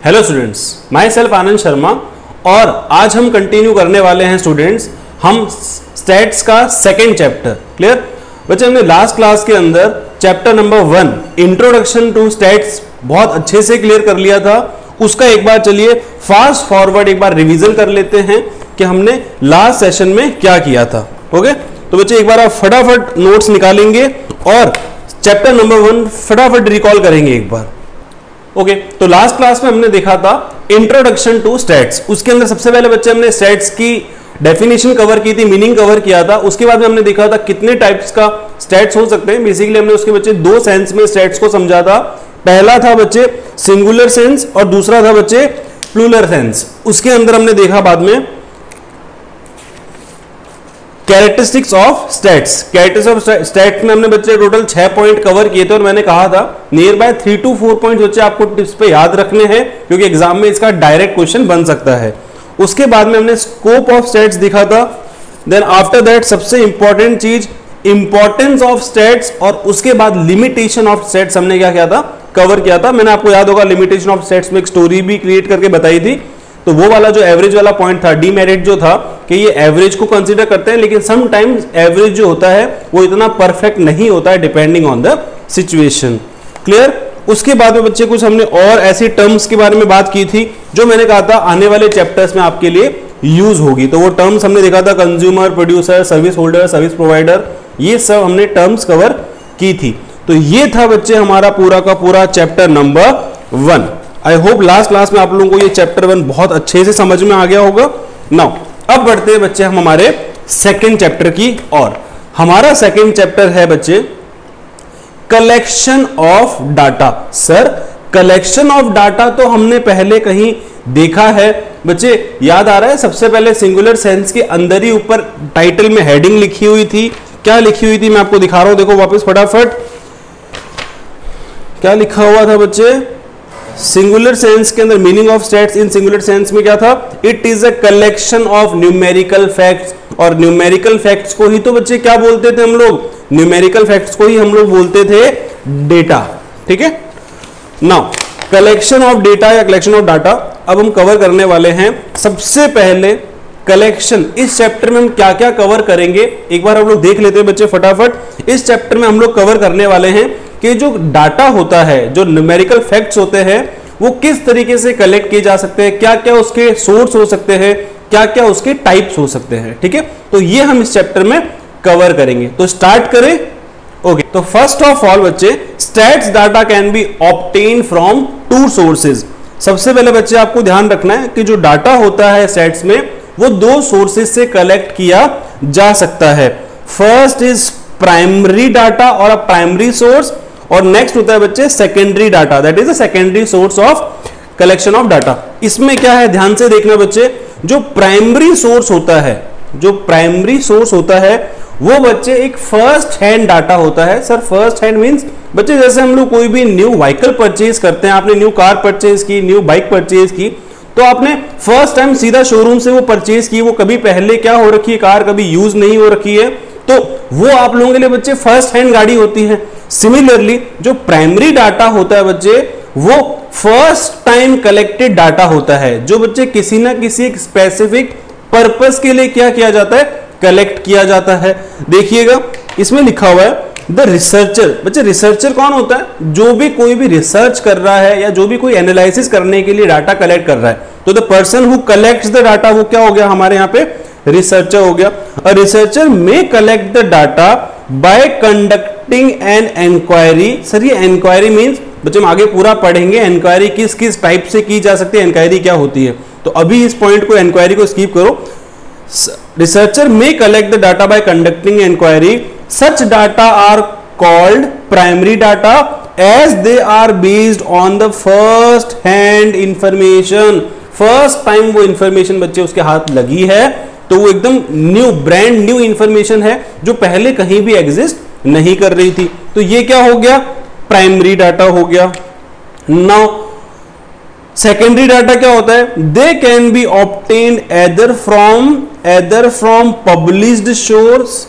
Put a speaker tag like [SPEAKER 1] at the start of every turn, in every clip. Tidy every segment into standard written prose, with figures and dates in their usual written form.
[SPEAKER 1] Hello students, my self Anand Sharma और आज हम कंटिन्यू करने वाले हैं स्टूडेंट्स हम स्टैट्स का सेकेंड चैप्टर। क्लियर बच्चे, हमने लास्ट क्लास के अंदर chapter number 1 introduction to stats बहुत अच्छे से क्लियर कर लिया था। उसका एक बार चलिए फास्ट फॉरवर्ड एक बार रिवीजन कर लेते हैं कि हमने लास्ट सेशन में क्या किया था। ओके, तो बच्चे एक बार आप फटाफट नोट्स निकालेंगे और चैप्टर नंबर 1 फटाफट रिकॉल करेंगे एक बार। ओके, तो लास्ट क्लास में हमने देखा था इंट्रोडक्शन टू स्टैट्स। उसके अंदर सबसे पहले बच्चे हमने स्टैट्स की डेफिनेशन कवर की थी, मीनिंग कवर किया था। उसके बाद में हमने देखा था कितने टाइप्स का स्टैट्स हो सकते हैं। बेसिकली हमने उसके बच्चे दो सेंस में स्टैट्स को समझा था। पहला था बच्चे सिंगुलर सेंस और दूसरा था बच्चे प्लूरल सेंस। उसके अंदर हमने देखा बाद में characteristics of stats. Characteristics of stats में हमने बच्चे टोटल 6 पॉइंट कवर किए थे और मैंने कहा था नियर बाय 3 to 4 पॉइंट बच्चे आपको टिप्स पे याद रखने हैं क्योंकि एग्जाम में इसका डायरेक्ट क्वेश्चन बन सकता है। उसके बाद में हमने स्कोप ऑफ स्टैट्स देखा था। देन आफ्टर दैट सबसे इंपॉर्टेंट चीज इंपॉर्टेंस ऑफ स्टैट्स और उसके बाद लिमिटेशन ऑफ स्टैट्स हमने क्या किया था, कवर किया था। मैंने आपको याद होगा लिमिटेशन ऑफ स्टैट्स में एक स्टोरी भी क्रिएट करके बताई थी। तो वो वाला जो एवरेज वाला पॉइंट था, डीमेरिट जो था कि ये एवरेज को कंसीडर करते हैं लेकिन समटाइम्स एवरेज जो होता है वो इतना परफेक्ट नहीं होता है depending on the situation. Clear. उसके बाद में बच्चे कुछ हमने और ऐसी टर्म्स के बारे में बात की थी जो मैंने कहा था आने वाले चैप्टर्स में आपके लिए यूज होगी। तो वो टर्म्स हमने देखा था consumer, producer, service holder, service provider, ये सब हमने टर्म्स कवर की थी। तो ये था बच्चे हमारा पूरा का पूरा chapter number 1। I hope last class में आप लोगों को ये चैप्टर 1 बहुत अच्छे से समझ में आ गया होगा। नाउ अब बढ़ते हैं बच्चे हम हमारे सेकेंड चैप्टर की और हमारा सेकेंड चैप्टर है बच्चे collection of data. Sir collection of data तो हमने पहले कहीं देखा है बच्चे, याद आ रहा है? सबसे पहले सिंगुलर सेंस के अंदर ही ऊपर टाइटल में हेडिंग लिखी हुई थी। क्या लिखी हुई थी मैं आपको दिखा रहा हूं, देखो वापस फटाफट। क्या लिखा हुआ था बच्चे? सिंगुलर सेंस के अंदर meaning of stats in singular sense में क्या था? It is a collection of numerical facts. और न्यूमेरिकल फैक्ट्स को ही तो बच्चे क्या बोलते थे हम लोग? न्यूमेरिकल फैक्ट्स को ही हम लोग बोलते थे डेटा। ठीक है। नाउ कलेक्शन ऑफ डेटा या कलेक्शन ऑफ डाटा अब हम कवर करने वाले हैं। सबसे पहले कलेक्शन, इस चैप्टर में हम क्या क्या कवर करेंगे एक बार हम लोग देख लेते हैं बच्चे फटाफट। इस चैप्टर में हम लोग कवर करने वाले हैं कि जो डाटा होता है, जो न्यूमेरिकल फैक्ट्स होते हैं, वो किस तरीके से कलेक्ट किए जा सकते हैं, क्या क्या उसके सोर्स हो सकते हैं, क्या क्या उसके टाइप्स हो सकते हैं। ठीक है, तो ये हम इस चैप्टर में कवर करेंगे। तो स्टार्ट करें। ओके, तो फर्स्ट ऑफ ऑल बच्चे stats data can be obtain from 2 sources. सबसे पहले बच्चे आपको ध्यान रखना है कि जो डाटा होता है स्टैट्स में वो 2 सोर्सेज से कलेक्ट किया जा सकता है। फर्स्ट इज प्राइमरी डाटा और अ प्राइमरी सोर्स और नेक्स्ट होता है बच्चे secondary data, that is a secondary source of collection of data. इसमें क्या है ध्यान से देखना बच्चे, जो प्राइमरी सोर्स होता है, जो प्राइमरी सोर्स होता है वो बच्चे एक फर्स्ट हैंड डाटा होता है। सर फर्स्ट हैंड मींस बच्चे जैसे हम लोग कोई भी न्यू व्हीकल परचेज करते हैं, आपने न्यू कार परचेज की, न्यू बाइक परचेज की, तो आपने फर्स्ट टाइम सीधा शोरूम से वो परचेज की, वो कभी पहले क्या हो रखी है कार, कभी यूज नहीं हो रखी है, तो वो आप लोगों के लिए बच्चे फर्स्ट हैंड गाड़ी होती है। सिमिलरली जो प्राइमरी डाटा होता है बच्चे वो फर्स्ट टाइम कलेक्टेड डाटा होता है, जो बच्चे किसी ना किसी एक स्पेसिफिक पर्पस के लिए क्या किया जाता है, कलेक्ट किया जाता है। देखिएगा इसमें लिखा हुआ है द रिसर्चर। बच्चे रिसर्चर कौन होता है? जो भी कोई भी रिसर्च कर रहा है या जो भी कोई एनालिसिस करने के लिए डाटा कलेक्ट कर रहा है, तो the person who collects the data वो क्या हो गया हमारे यहाँ पे? रिसर्चर हो गया। A researcher may collect the data by conducting an enquiry. Sir ये इंक्वायरी मींस बच्चे हम आगे पूरा पढ़ेंगे इंक्वायरी किस किस टाइप से की जा सकती है, इंक्वायरी क्या होती है। तो अभी इस पॉइंट को इंक्वायरी को स्किप करो। Researcher may collect the data by conducting enquiry. Such data are called primary data as they are based on the first hand information. First time वो इंफॉर्मेशन बच्चे उसके हाथ लगी है तो वो एकदम न्यू, ब्रांड न्यू इंफॉर्मेशन है जो पहले कहीं भी एग्जिस्ट नहीं कर रही थी। तो ये क्या हो गया? प्राइमरी डाटा हो गया। नाउ सेकेंडरी डाटा क्या होता है? They can be obtained either from published source.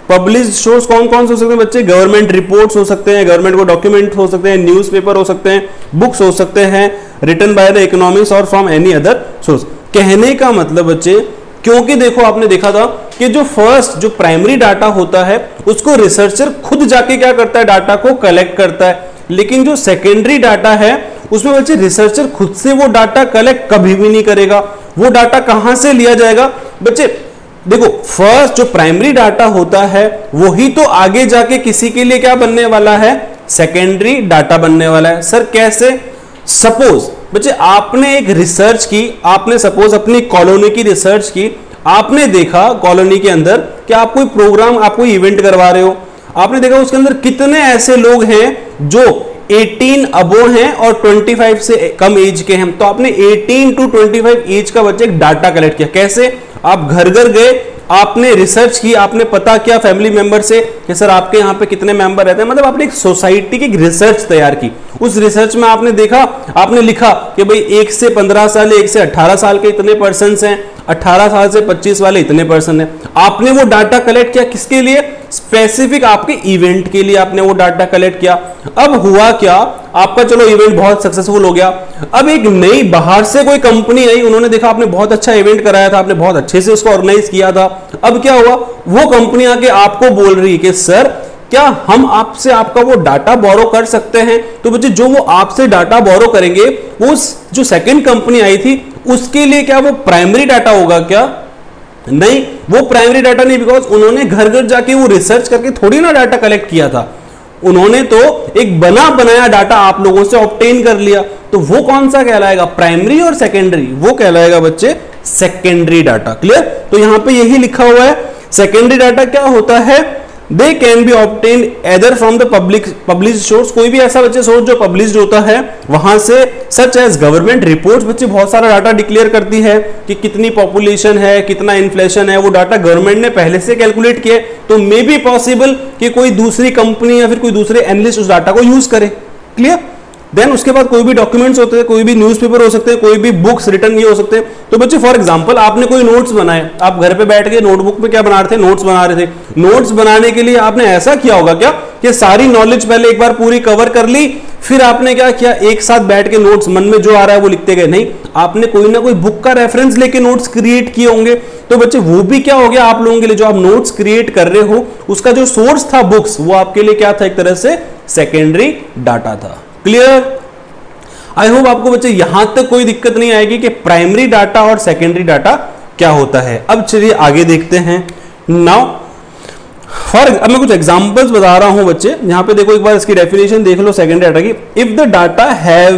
[SPEAKER 1] Published source कौन कौन से हो सकते हैं बच्चे? गवर्नमेंट रिपोर्ट्स हो सकते हैं, गवर्नमेंट को डॉक्यूमेंट हो सकते हैं, न्यूज़पेपर हो सकते हैं, बुक्स हो सकते हैं, रिटन बाय द इकोनॉमिक्स और फ्रॉम एनी अदर सोर्स। कहने का मतलब बच्चे, क्योंकि देखो आपने देखा था कि जो फर्स्ट जो प्राइमरी डाटा होता है उसको रिसर्चर खुद जाके क्या करता है, डाटा को कलेक्ट करता है, लेकिन जो सेकेंडरी डाटा है उसमें बच्चे रिसर्चर खुद से वो डाटा कलेक्ट कभी भी नहीं करेगा। वो डाटा कहां से लिया जाएगा बच्चे, देखो फर्स्ट जो प्राइमरी डाटा होता है वही तो आगे जाके किसी के लिए क्या बनने वाला है, सेकेंडरी डाटा बनने वाला है। सर कैसे? सपोज बच्चे आपने एक रिसर्च की, आपने सपोज अपनी कॉलोनी की रिसर्च की, आपने देखा कॉलोनी के अंदर कि आप कोई प्रोग्राम, आप कोई इवेंट करवा रहे हो, आपने देखा उसके अंदर कितने ऐसे लोग हैं जो 18 अबो हैं और 25 से कम एज के हैं। तो आपने 18 to 25 एज का बच्चे एक डाटा कलेक्ट किया। कैसे? आप घर घर गए, आपने रिसर्च की, आपने पता किया फैमिली मेंबर से कि सर आपके यहाँ पे कितने मेंबर रहते हैं, मतलब आपने एक सोसाइटी की रिसर्च तैयार की। उस रिसर्च में आपने देखा, आपने लिखा कि भाई 1 से 15 साल, 1 से 18 साल के इतने पर्सन हैं, 18 साल से 25 वाले इतने पर्सन हैं। आपने वो डाटा कलेक्ट किया, किसके लिए? स्पेसिफिक आपके इवेंट के लिए आपने वो डाटा कलेक्ट किया। अब हुआ क्या, आपका चलो इवेंट बहुत सक्सेसफुल हो गया। अब एक नई बाहर से कोई कंपनी आई, उन्होंने देखा आपने बहुत अच्छा इवेंट कराया था, आपने बहुत अच्छे से उसको ऑर्गेनाइज किया था। अब क्या हुआ, वो कंपनी आके आपको बोल रही है कि सर क्या हम आपसे आपका वो डाटा बोरो कर सकते हैं? तो बच्चे जो वो आपसे डाटा बोरो करेंगे, वो जो सेकंड कंपनी आई थी उसके लिए क्या वो प्राइमरी डाटा होगा क्या? नहीं, वो प्राइमरी डाटा नहीं, बिकॉज उन्होंने घर घर जाके वो रिसर्च करके थोड़ी ना डाटा कलेक्ट किया था, उन्होंने तो एक बना बनाया डाटा आप लोगों से ऑब्टेन कर लिया। तो वो कौन सा कहलाएगा, प्राइमरी और सेकेंडरी? वो कहलाएगा बच्चे सेकेंडरी डाटा। क्लियर? तो यहां पे यही लिखा हुआ है, सेकेंडरी डाटा क्या होता है, they can be obtain either from the publish source, कोई भी ऐसा बच्चे सोर्स जो पब्लिश्ड होता है वहां से, सच एज गवर्नमेंट रिपोर्ट्स, बच्चे बहुत सारा डाटा डिक्लेयर करती है कि कितनी पॉपुलेशन है, कितना इन्फ्लेशन है, वो डाटा गवर्नमेंट ने पहले से कैलकुलेट किया। तो मे बी पॉसिबल कि कोई दूसरी कंपनी या फिर कोई दूसरे एनालिस्ट उस डाटा को यूज करे। क्लियर? देन उसके बाद कोई भी डॉक्यूमेंट्स होते हैं, कोई भी न्यूज़पेपर हो सकते हैं, कोई भी बुक्स रिटर्न ये हो सकते हैं। तो बच्चे फॉर एग्जांपल आपने कोई नोट्स बनाए, आप घर पे बैठ के नोटबुक पे क्या बना रहे थे, नोट्स बना रहे थे। नोट्स बनाने के लिए आपने ऐसा किया होगा क्या कि सारी नॉलेज पहले एक बार पूरी कवर कर ली, फिर आपने क्या किया, एक साथ बैठ के नोट्स मन में जो आ रहा है वो लिखते गए? नहीं, आपने कोई ना कोई बुक का रेफरेंस लेके नोट्स क्रिएट किए होंगे। तो बच्चे वो भी क्या हो गया आप लोगों के लिए, जो आप नोट्स क्रिएट कर रहे हो उसका जो सोर्स था बुक्स, वो आपके लिए क्या था, एक तरह से सेकेंडरी डाटा था। क्लियर? आई होप आपको बच्चे यहां तक कोई दिक्कत नहीं आएगी कि प्राइमरी डाटा और सेकेंडरी डाटा क्या होता है। अब चलिए आगे देखते हैं। नाउ अब मैं कुछ एग्जांपल्स बता रहा हूं बच्चे, यहां पे देखो एक बार इसकी डेफिनेशन देख लो सेकेंडरी डाटा की। If the data have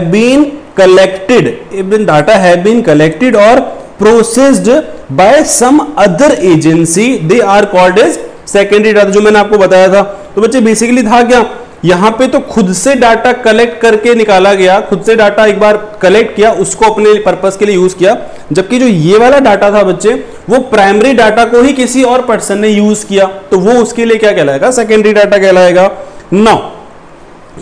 [SPEAKER 1] been collected और processed by some other agency, they are called as secondary data, जो मैंने आपको बताया था। तो बच्चे बेसिकली था क्या, यहां पे तो खुद से डाटा कलेक्ट करके निकाला गया, खुद से डाटा एक बार कलेक्ट किया, उसको अपने पर्पस के लिए यूज किया, जबकि जो ये वाला डाटा था बच्चे वो प्राइमरी डाटा को ही किसी और पर्सन ने यूज किया, तो वो उसके लिए क्या कहलाएगा, सेकेंडरी डाटा कहलाएगा। नाउ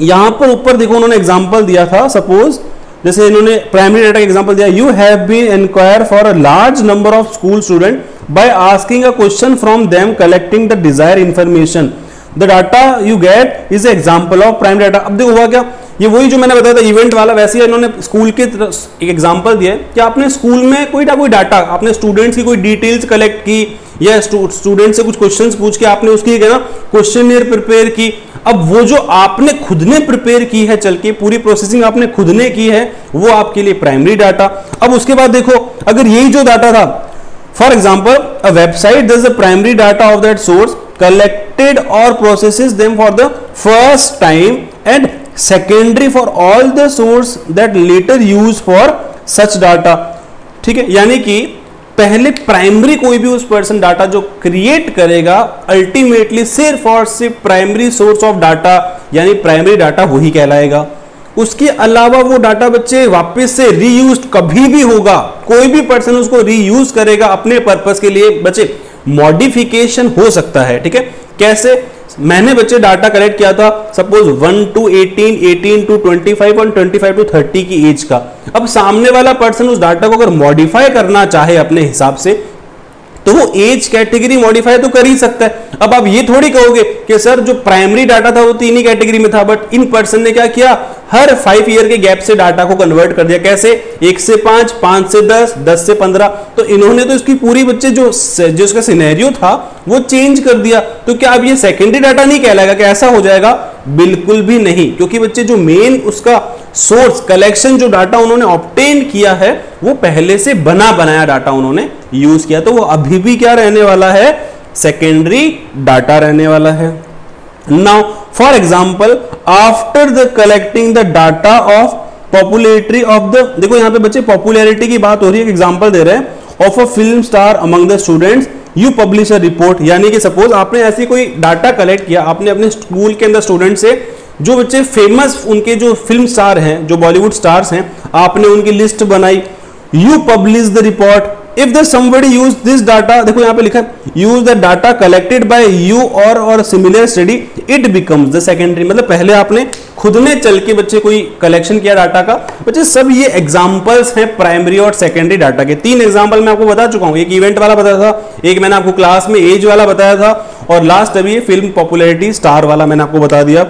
[SPEAKER 1] यहां पर ऊपर देखो उन्होंने एग्जांपल दिया था, सपोज जैसे इन्होंने प्राइमरी डाटा का एग्जांपल दिया, you have been inquire for a large number of school student by asking a question from them collecting the desire information, the data you get is example of primary data. अब देखो हुआ क्या, ये वही जो मैंने बताया था इवेंट वाला, वैसे ही इन्होंने स्कूल के एक एग्जांपल दिया है कि आपने स्कूल में कोई ना कोई डाटा, आपने स्टूडेंट्स की कोई डिटेल्स कलेक्ट की या स्टूडेंट से कुछ क्वेश्चंस पूछ के आपने उसकी ना क्वेश्चनियर प्रिपेयर की। अब वो जो आपने खुद ने प्रिपेयर की है, चल के पूरी प्रोसेसिंग आपने खुद ने की है, वो आपके लिए प्राइमरी डाटा। अब उसके बाद देखो अगर यही जो डाटा था, for example a website that's the primary data of that source collected or processes them for the first time and secondary for all the source that later use for such data। ठीक है, यानी कि पहले primary कोई भी उस person data जो create करेगा, अल्टीमेटली सिर्फ और सिर्फ प्राइमरी सोर्स ऑफ डाटा यानी प्राइमरी डाटा वही कहलाएगा। उसके अलावा वो डाटा बच्चे वापस से रीयूज कभी भी होगा, कोई भी पर्सन उसको रीयूज करेगा अपने पर्पस के लिए, बच्चे मॉडिफिकेशन हो सकता है। ठीक है, कैसे, मैंने बच्चे डाटा कलेक्ट किया था सपोज 1 to 18, 18 to 25 और 25 to 30 की एज का। अब सामने वाला पर्सन उस डाटा को अगर मॉडिफाई करना चाहे अपने हिसाब से, तो वो एज कैटेगरी मॉडिफाई तो कर ही सकता है। अब आप ये थोड़ी कहोगे कि सर जो प्राइमरी डाटा था वो 3 ही कैटेगरी में था, बट इन पर्सन ने क्या किया, हर 5 ईयर के गैप से डाटा को कन्वर्ट कर दिया। कैसे? 1 से 5, 5 से 10, 10 से 15। तो इन्होंने तो इसकी पूरी बच्चे जो इसका सिनेरियो था वो चेंज कर दिया। तो क्या अब ये सेकेंडरी डाटा नहीं कहलाएगा? क्या ऐसा हो जाएगा? बिल्कुल भी नहीं, क्योंकि बच्चे जो मेन उसका सोर्स कलेक्शन जो डाटा उन्होंने ऑब्टेन किया है वो पहले से बना बनाया डाटा उन्होंने यूज किया, तो वो अभी भी क्या रहने वाला है? सेकेंडरी डाटा रहने वाला है। Now for example, after the collecting the data of popularity of the, देखो यहां पे बच्चे पॉपुलैरिटी की बात हो रही है, एक एग्जांपल दे रहे हैं, of a film star among the students you publish a report. यानी कि सपोज आपने ऐसी कोई डाटा कलेक्ट किया, आपने अपने स्कूल के अंदर स्टूडेंट से जो बच्चे फेमस उनके जो फिल्म स्टार हैं, जो बॉलीवुड स्टार्स हैं, आपने उनकी लिस्ट बनाई, you publish the report. If the somebody use this data, देखो यहां पे लिखा है use the data collected by you और similar study, it becomes the secondary. मतलब पहले आपने खुद ने चल के बच्चे कोई कलेक्शन किया डाटा का। बच्चे सब ये एग्जांपल्स हैं प्राइमरी और सेकेंडरी डाटा के। 3 एग्जांपल मैं आपको बता चुका हूं, एक इवेंट वाला बताया था, एक मैंने आपको क्लास में एज वाला बताया था, और लास्ट अभी ये फिल्म पॉपुलैरिटी स्टार वाला मैंने आपको बता दिया।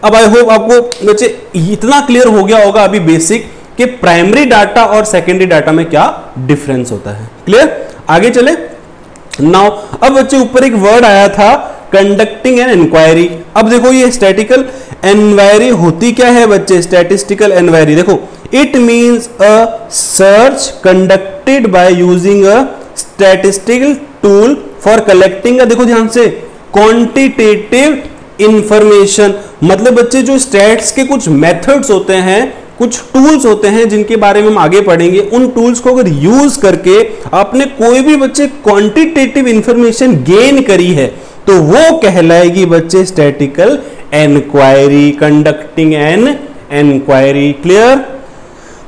[SPEAKER 1] अब आई होप आपको बच्चे इतना क्लियर हो गया होगा अभी बेसिक कि प्राइमरी डाटा और सेकेंडरी डाटा में क्या डिफरेंस होता है। क्लियर? आगे चले। नाउ अब बच्चे ऊपर एक वर्ड आया था कंडक्टिंग एन इंक्वायरी। अब देखो ये स्टैटिकल इंक्वायरी होती क्या है बच्चे? स्टैटिस्टिकल इंक्वायरी देखो, it means a search conducted by using a statistical tool for collecting, देखो ध्यान से, क्वांटिटेटिव इंफॉर्मेशन। मतलब बच्चे जो स्टैट्स के कुछ मेथड्स होते हैं, कुछ टूल्स होते हैं जिनके बारे में हम आगे पढ़ेंगे, उन टूल्स को अगर यूज करके आपने कोई भी बच्चे क्वांटिटेटिव इंफॉर्मेशन गेन करी है तो वो कहलाएगी बच्चे statical enquiry, conducting an enquiry. Clear?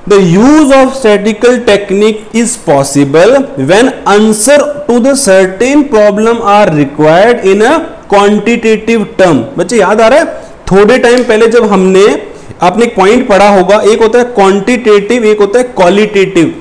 [SPEAKER 1] The use of statistical technique is possible when answer to the certain problem are required in a quantitative term। बच्चे याद आ रहा है? थोड़े टाइम पहले जब हमने आपने एक पॉइंट पढ़ा होगा, एक होता है क्वांटिटेटिव, एक होता है क्वालिटेटिव।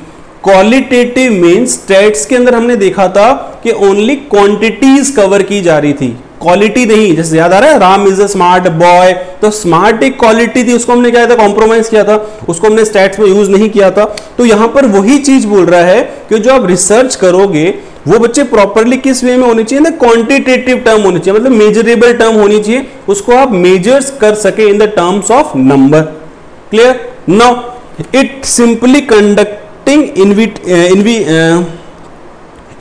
[SPEAKER 1] क्वालिटेटिव मींस स्टैट्स के अंदर हमने देखा था कि ओनली क्वांटिटीज कवर की जा रही थी, क्वालिटी नहीं। जैसे याद आ रहा है Ram is a smart boy, तो स्मार्ट एक क्वालिटी थी, उसको हमने क्या था, कॉम्प्रोमाइज किया था, उसको हमने स्टैट्स में यूज नहीं किया था। तो यहां पर वही चीज बोल रहा है कि जो आप रिसर्च करोगे वो बच्चे प्रॉपरली किस वे में होनी चाहिए ना, क्वांटिटेटिव टर्म होनी चाहिए, मतलब मेजरेबल टर्म होनी चाहिए, उसको आप मेजर्स कर सके इन the terms of number. Clear? Now it simply conducting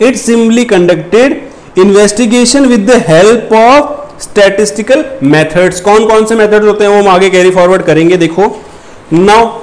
[SPEAKER 1] it simply conducted investigation with the help of statistical methods. कौन कौन से मेथड्स होते हैं वो हम आगे कैरी फॉरवर्ड करेंगे। देखो नाउ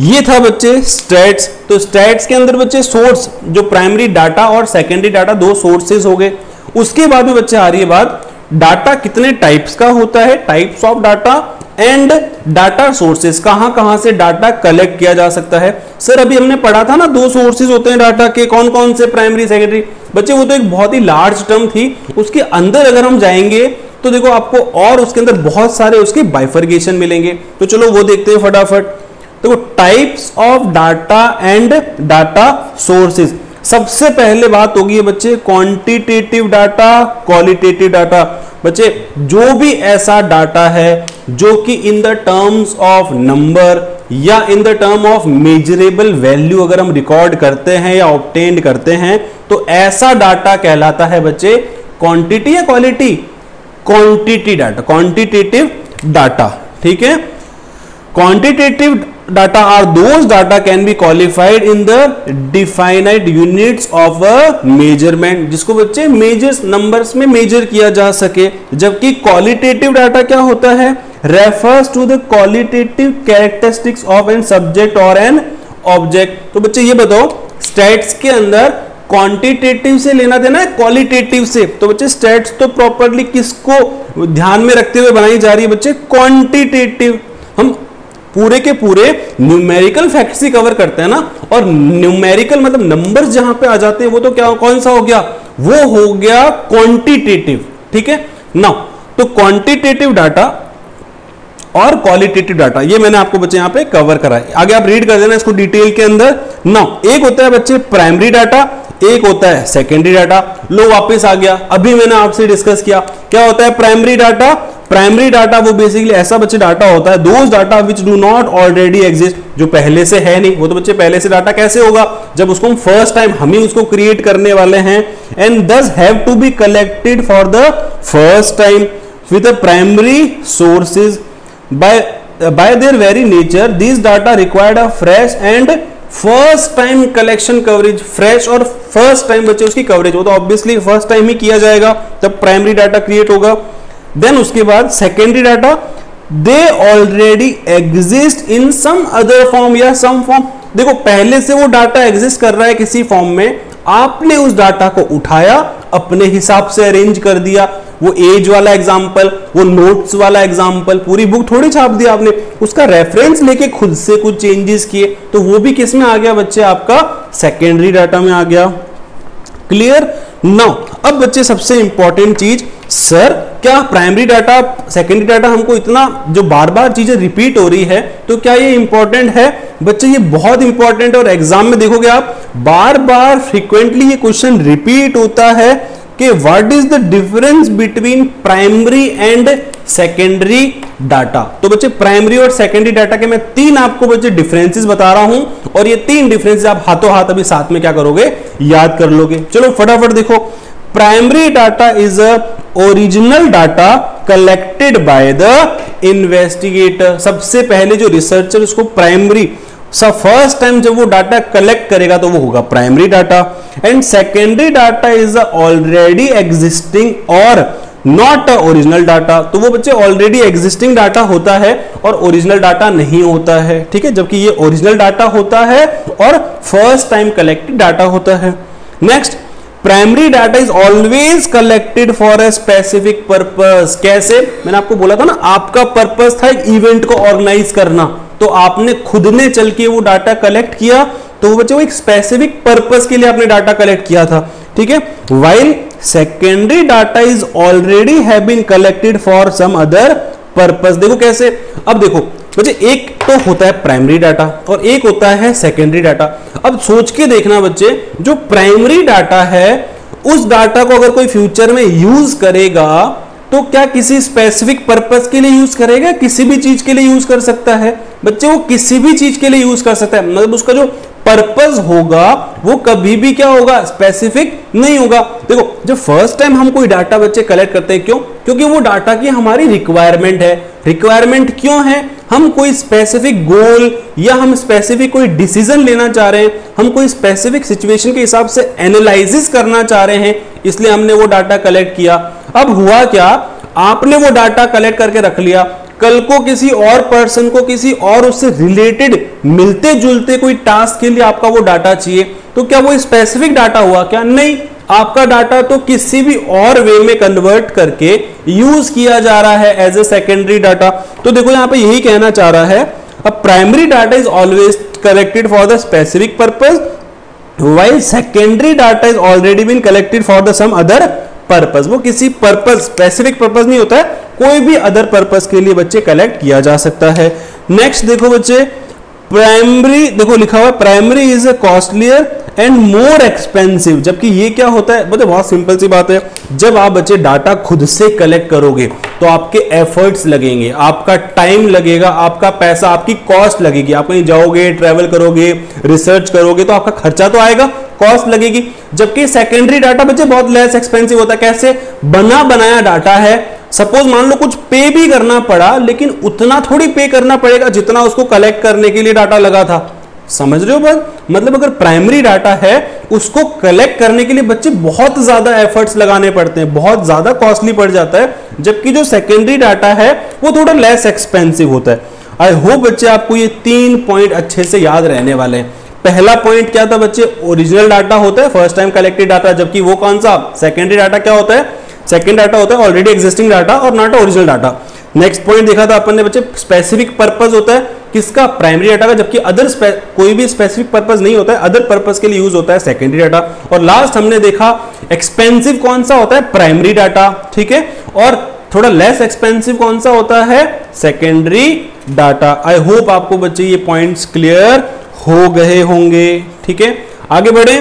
[SPEAKER 1] ये था बच्चे स्टैट्स। तो स्टैट्स के अंदर बच्चे सोर्स, जो प्राइमरी डाटा और सेकेंडरी डाटा, 2 सोर्सेज हो गए। उसके बाद में बच्चे आ रही है बात, डाटा कितने टाइप्स का होता है, types of data and data sources, कहां से डाटा कलेक्ट किया जा सकता है। सर अभी हमने पढ़ा था ना 2 सोर्सेज होते हैं डाटा के, कौन कौन से, प्राइमरी सेकेंडरी। बच्चे वो तो एक बहुत ही लार्ज टर्म थी, उसके अंदर अगर हम जाएंगे तो देखो आपको और उसके अंदर बहुत सारे उसके बाइफर्गेशन मिलेंगे। तो चलो वो देखते हैं फटाफट। देखो types of data and data sources. सबसे पहले बात होगी बच्चे क्वांटिटेटिव डाटा, क्वालिटेटिव डाटा। बच्चे जो भी ऐसा डाटा है जो कि in the terms of number या in the term of measurable value अगर हम रिकॉर्ड करते हैं या ऑब्टेन करते हैं तो ऐसा डाटा कहलाता है बच्चे क्वांटिटी या quality, quantity data, quantitative data. ठीक है? Quantitative data are those data can be qualified in the definite units of a measurement, जिसको बच्चे मेजर्स, नंबर्स में मेजर किया जा सके। जबकि क्वालिटेटिव डाटा क्या होता है, refers to the qualitative characteristics of an subject or an object। तो बच्चे ये बताओ स्टैट्स के अंदर क्वांटिटेटिव से लेना देना है क्वालिटेटिव से, तो बच्चे स्टैट्स तो प्रॉपरली किसको ध्यान में रखते हुए बनाई जा रही है बच्चे, क्वांटिटेटिव। हम पूरे के पूरे न्यूमेरिकल फैक्ट्स ही कवर करते हैं ना, और न्यूमेरिकल मतलब नंबर्स जहां पे आ जाते हैं वो तो क्या, कौन सा हो गया, वो हो गया क्वांटिटेटिव। ठीक है ना? तो क्वांटिटेटिव डाटा और क्वालिटेटिव डाटा ये मैंने आपको बच्चे यहां पे कवर करा है, आगे आप रीड कर देना इसको डिटेल के अंदर। नाउ एक होता है बच्चे प्राइमरी डाटा, एक होता है सेकेंडरी डाटा। लो वापस आ गया, अभी मैंने आपसे डिस्कस किया क्या होता है प्राइमरी डाटा। प्राइमरी डाटा वो बेसिकली ऐसा बच्चे डाटा होता है, those data which do not already exist, जो पहले से है नहीं। वो तो बच्चे पहले से डाटा कैसे होगा, जब उसको हम फर्स्ट टाइम हम ही उसको क्रिएट करने वाले हैं। And this have to be collected for the first time with the primary sources by their very nature these data required a fresh and first time collection coverage। fresh और first time बच्चे उसकी coverage, वो तो obviously first time ही किया जाएगा तब primary data create होगा। Then उसके बाद secondary data they already exist in some other form या सम फॉर्म। देखो पहले से वो डाटा एग्जिस्ट कर रहा है किसी फॉर्म में, आपने उस डाटा को उठाया अपने हिसाब से अरेंज कर दिया। वो एज वाला एग्जाम्पल, वो नोट्स वाला एग्जाम्पल, पूरी बुक थोड़ी छाप दी आपने, उसका रेफरेंस लेके खुद से कुछ चेंजेस किए, तो वो भी किस में आ गया बच्चे, आपका सेकेंडरी डाटा में आ गया। क्लियर। नाउ अब बच्चे सबसे इंपॉर्टेंट चीज, सर क्या प्राइमरी डाटा सेकेंडरी डाटा हमको इतना जो बार बार चीजें रिपीट हो रही है तो क्या ये इंपॉर्टेंट है? बच्चे ये बहुत इंपॉर्टेंट है और एग्जाम में देखोगे आप बार बार फ्रीक्वेंटली ये क्वेश्चन रिपीट होता है कि what is the difference between primary and secondary data. तो बच्चे प्राइमरी और सेकेंडरी डाटा के मैं तीन आपको बच्चे डिफरेंसेस बता रहा हूं और ये तीन डिफरेंसेस आप हाथों हाथ अभी साथ में क्या करोगे, याद कर लोगे। चलो फटाफट देखो। Primary data is a original data collected by the investigator. सबसे पहले जो रिसर्चर उसको प्राइमरी फर्स्ट टाइम जब वो डाटा कलेक्ट करेगा तो वो होगा primary data. And secondary data is already existing और नॉट अ ओरिजिनल डाटा। तो वो बच्चे ऑलरेडी एग्जिस्टिंग डाटा होता है और ओरिजिनल डाटा नहीं होता है, ठीक है, जबकि ये ओरिजिनल डाटा होता है और फर्स्ट टाइम कलेक्टेड डाटा होता है। Next, primary data is always collected for a specific purpose. कैसे? मैंने आपको बोला था ना, आपका पर्पस था एक इवेंट को ऑर्गेनाइज करना, तो आपने खुद ने चल के वो डाटा कलेक्ट किया, तो वो बच्चे वो एक स्पेसिफिक पर्पस के लिए आपने डाटा कलेक्ट किया था, ठीक है। While secondary data is already have been collected for some other purpose. देखो कैसे, अब देखो बच्चे एक तो होता है प्राइमरी डाटा और एक होता है सेकेंडरी डाटा। अब सोच के देखना बच्चे, जो प्राइमरी डाटा है उस डाटा को अगर कोई फ्यूचर में यूज करेगा तो क्या किसी स्पेसिफिक पर्पस के लिए यूज करेगा, किसी भी चीज के लिए यूज कर सकता है बच्चे, वो किसी भी चीज के लिए यूज कर सकता है। मतलब उसका जो पर्पस होगा वो कभी भी क्या होगा, स्पेसिफिक नहीं होगा। देखो जब फर्स्ट टाइम हम कोई डाटा बच्चे कलेक्ट करते हैं, क्यों? क्योंकि वो डाटा की हमारी रिक्वायरमेंट है। रिक्वायरमेंट क्यों है? हम कोई स्पेसिफिक गोल या हम स्पेसिफिक कोई डिसीजन लेना चाह रहे हैं, हम कोई स्पेसिफिक सिचुएशन के हिसाब से एनालिसिस करना चाह रहे हैं, इसलिए हमने वो डाटा कलेक्ट किया। अब हुआ क्या, आपने वो डाटा कलेक्ट करके रख लिया, कल को किसी और पर्सन को किसी और उससे रिलेटेड मिलते जुलते कोई टास्क के लिए आपका वो डाटा चाहिए, तो क्या वो स्पेसिफिक डाटा हुआ क्या? नहीं, आपका डाटा तो किसी भी और वे में कन्वर्ट करके यूज किया जा रहा है एज ए सेकेंडरी डाटा। तो देखो यहां पे यही कहना चाह रहा है, अब primary data is always collected for the specific purpose while secondary data is already been collected for the some other purpose। वो किसी पर्पस, स्पेसिफिक पर्पस नहीं होता है, कोई भी अदर पर्पस के लिए बच्चे कलेक्ट किया जा सकता है। नेक्स्ट देखो बच्चे, प्राइमरी देखो लिखा हुआ primary is a costlier and more expensive. जबकि ये क्या होता है, मतलब बहुत सिंपल सी बात है, जब आप बच्चे डाटा खुद से कलेक्ट करोगे तो आपके एफर्ट्स लगेंगे, आपका टाइम लगेगा, आपका पैसा, आपकी कॉस्ट लगेगी। आप कहीं जाओगे, ट्रैवल करोगे, रिसर्च करोगे तो आपका खर्चा तो आएगा, कॉस्ट लगेगी। जबकि सेकेंडरी डाटा बच्चे बहुत लेस एक्सपेंसिव होता है। कैसे? बना बनाया डाटा है, सपोज मान लो कुछ पे भी करना पड़ा लेकिन उतना थोड़ी पे करना पड़ेगा जितना उसको कलेक्ट करने के लिए डाटा लगा था। समझ रहे हो बात? मतलब अगर प्राइमरी डाटा है उसको कलेक्ट करने के लिए बच्चे बहुत ज्यादा एफर्ट्स लगाने पड़ते हैं, बहुत ज्यादा कॉस्टली पड़ जाता है, जबकि जो सेकेंडरी डाटा है वो थोड़ा लेस एक्सपेंसिव होता है। आई होप बच्चे आपको ये 3 पॉइंट अच्छे से याद रहने वाले हैं। पहला पॉइंट क्या था बच्चे, ओरिजिनल डाटा होता है फर्स्ट टाइम कलेक्टेड डाटा, जबकि वो कौन सा सेकेंडरी डाटा क्या होता है, सेकेंड डाटा होता है ऑलरेडी एग्जिस्टिंग डाटा और not original data. Next point देखा था अपन ने बच्चे, स्पेसिफिक पर्पस होता है किसका, प्राइमरी डाटा का, जबकि अदर कोई भी स्पेसिफिक पर्पस नहीं होता है, अदर पर्पस के लिए यूज होता है सेकेंडरी डाटा। और लास्ट हमने देखा एक्सपेंसिव कौन सा होता है, प्राइमरी डाटा, ठीक है, और थोड़ा लेस एक्सपेंसिव कौन सा होता है, सेकेंडरी डाटा। आई होप आपको बच्चे ये पॉइंट्स क्लियर हो गए होंगे, ठीक है। आगे बढ़े।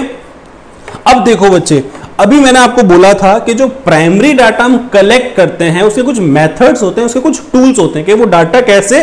[SPEAKER 1] अब देखो बच्चे, अभी मैंने आपको बोला था कि जो प्राइमरी डाटा हम कलेक्ट करते हैं उसके कुछ मेथड्स होते हैं, उसके कुछ टूल्स होते हैं कि वो डाटा कैसे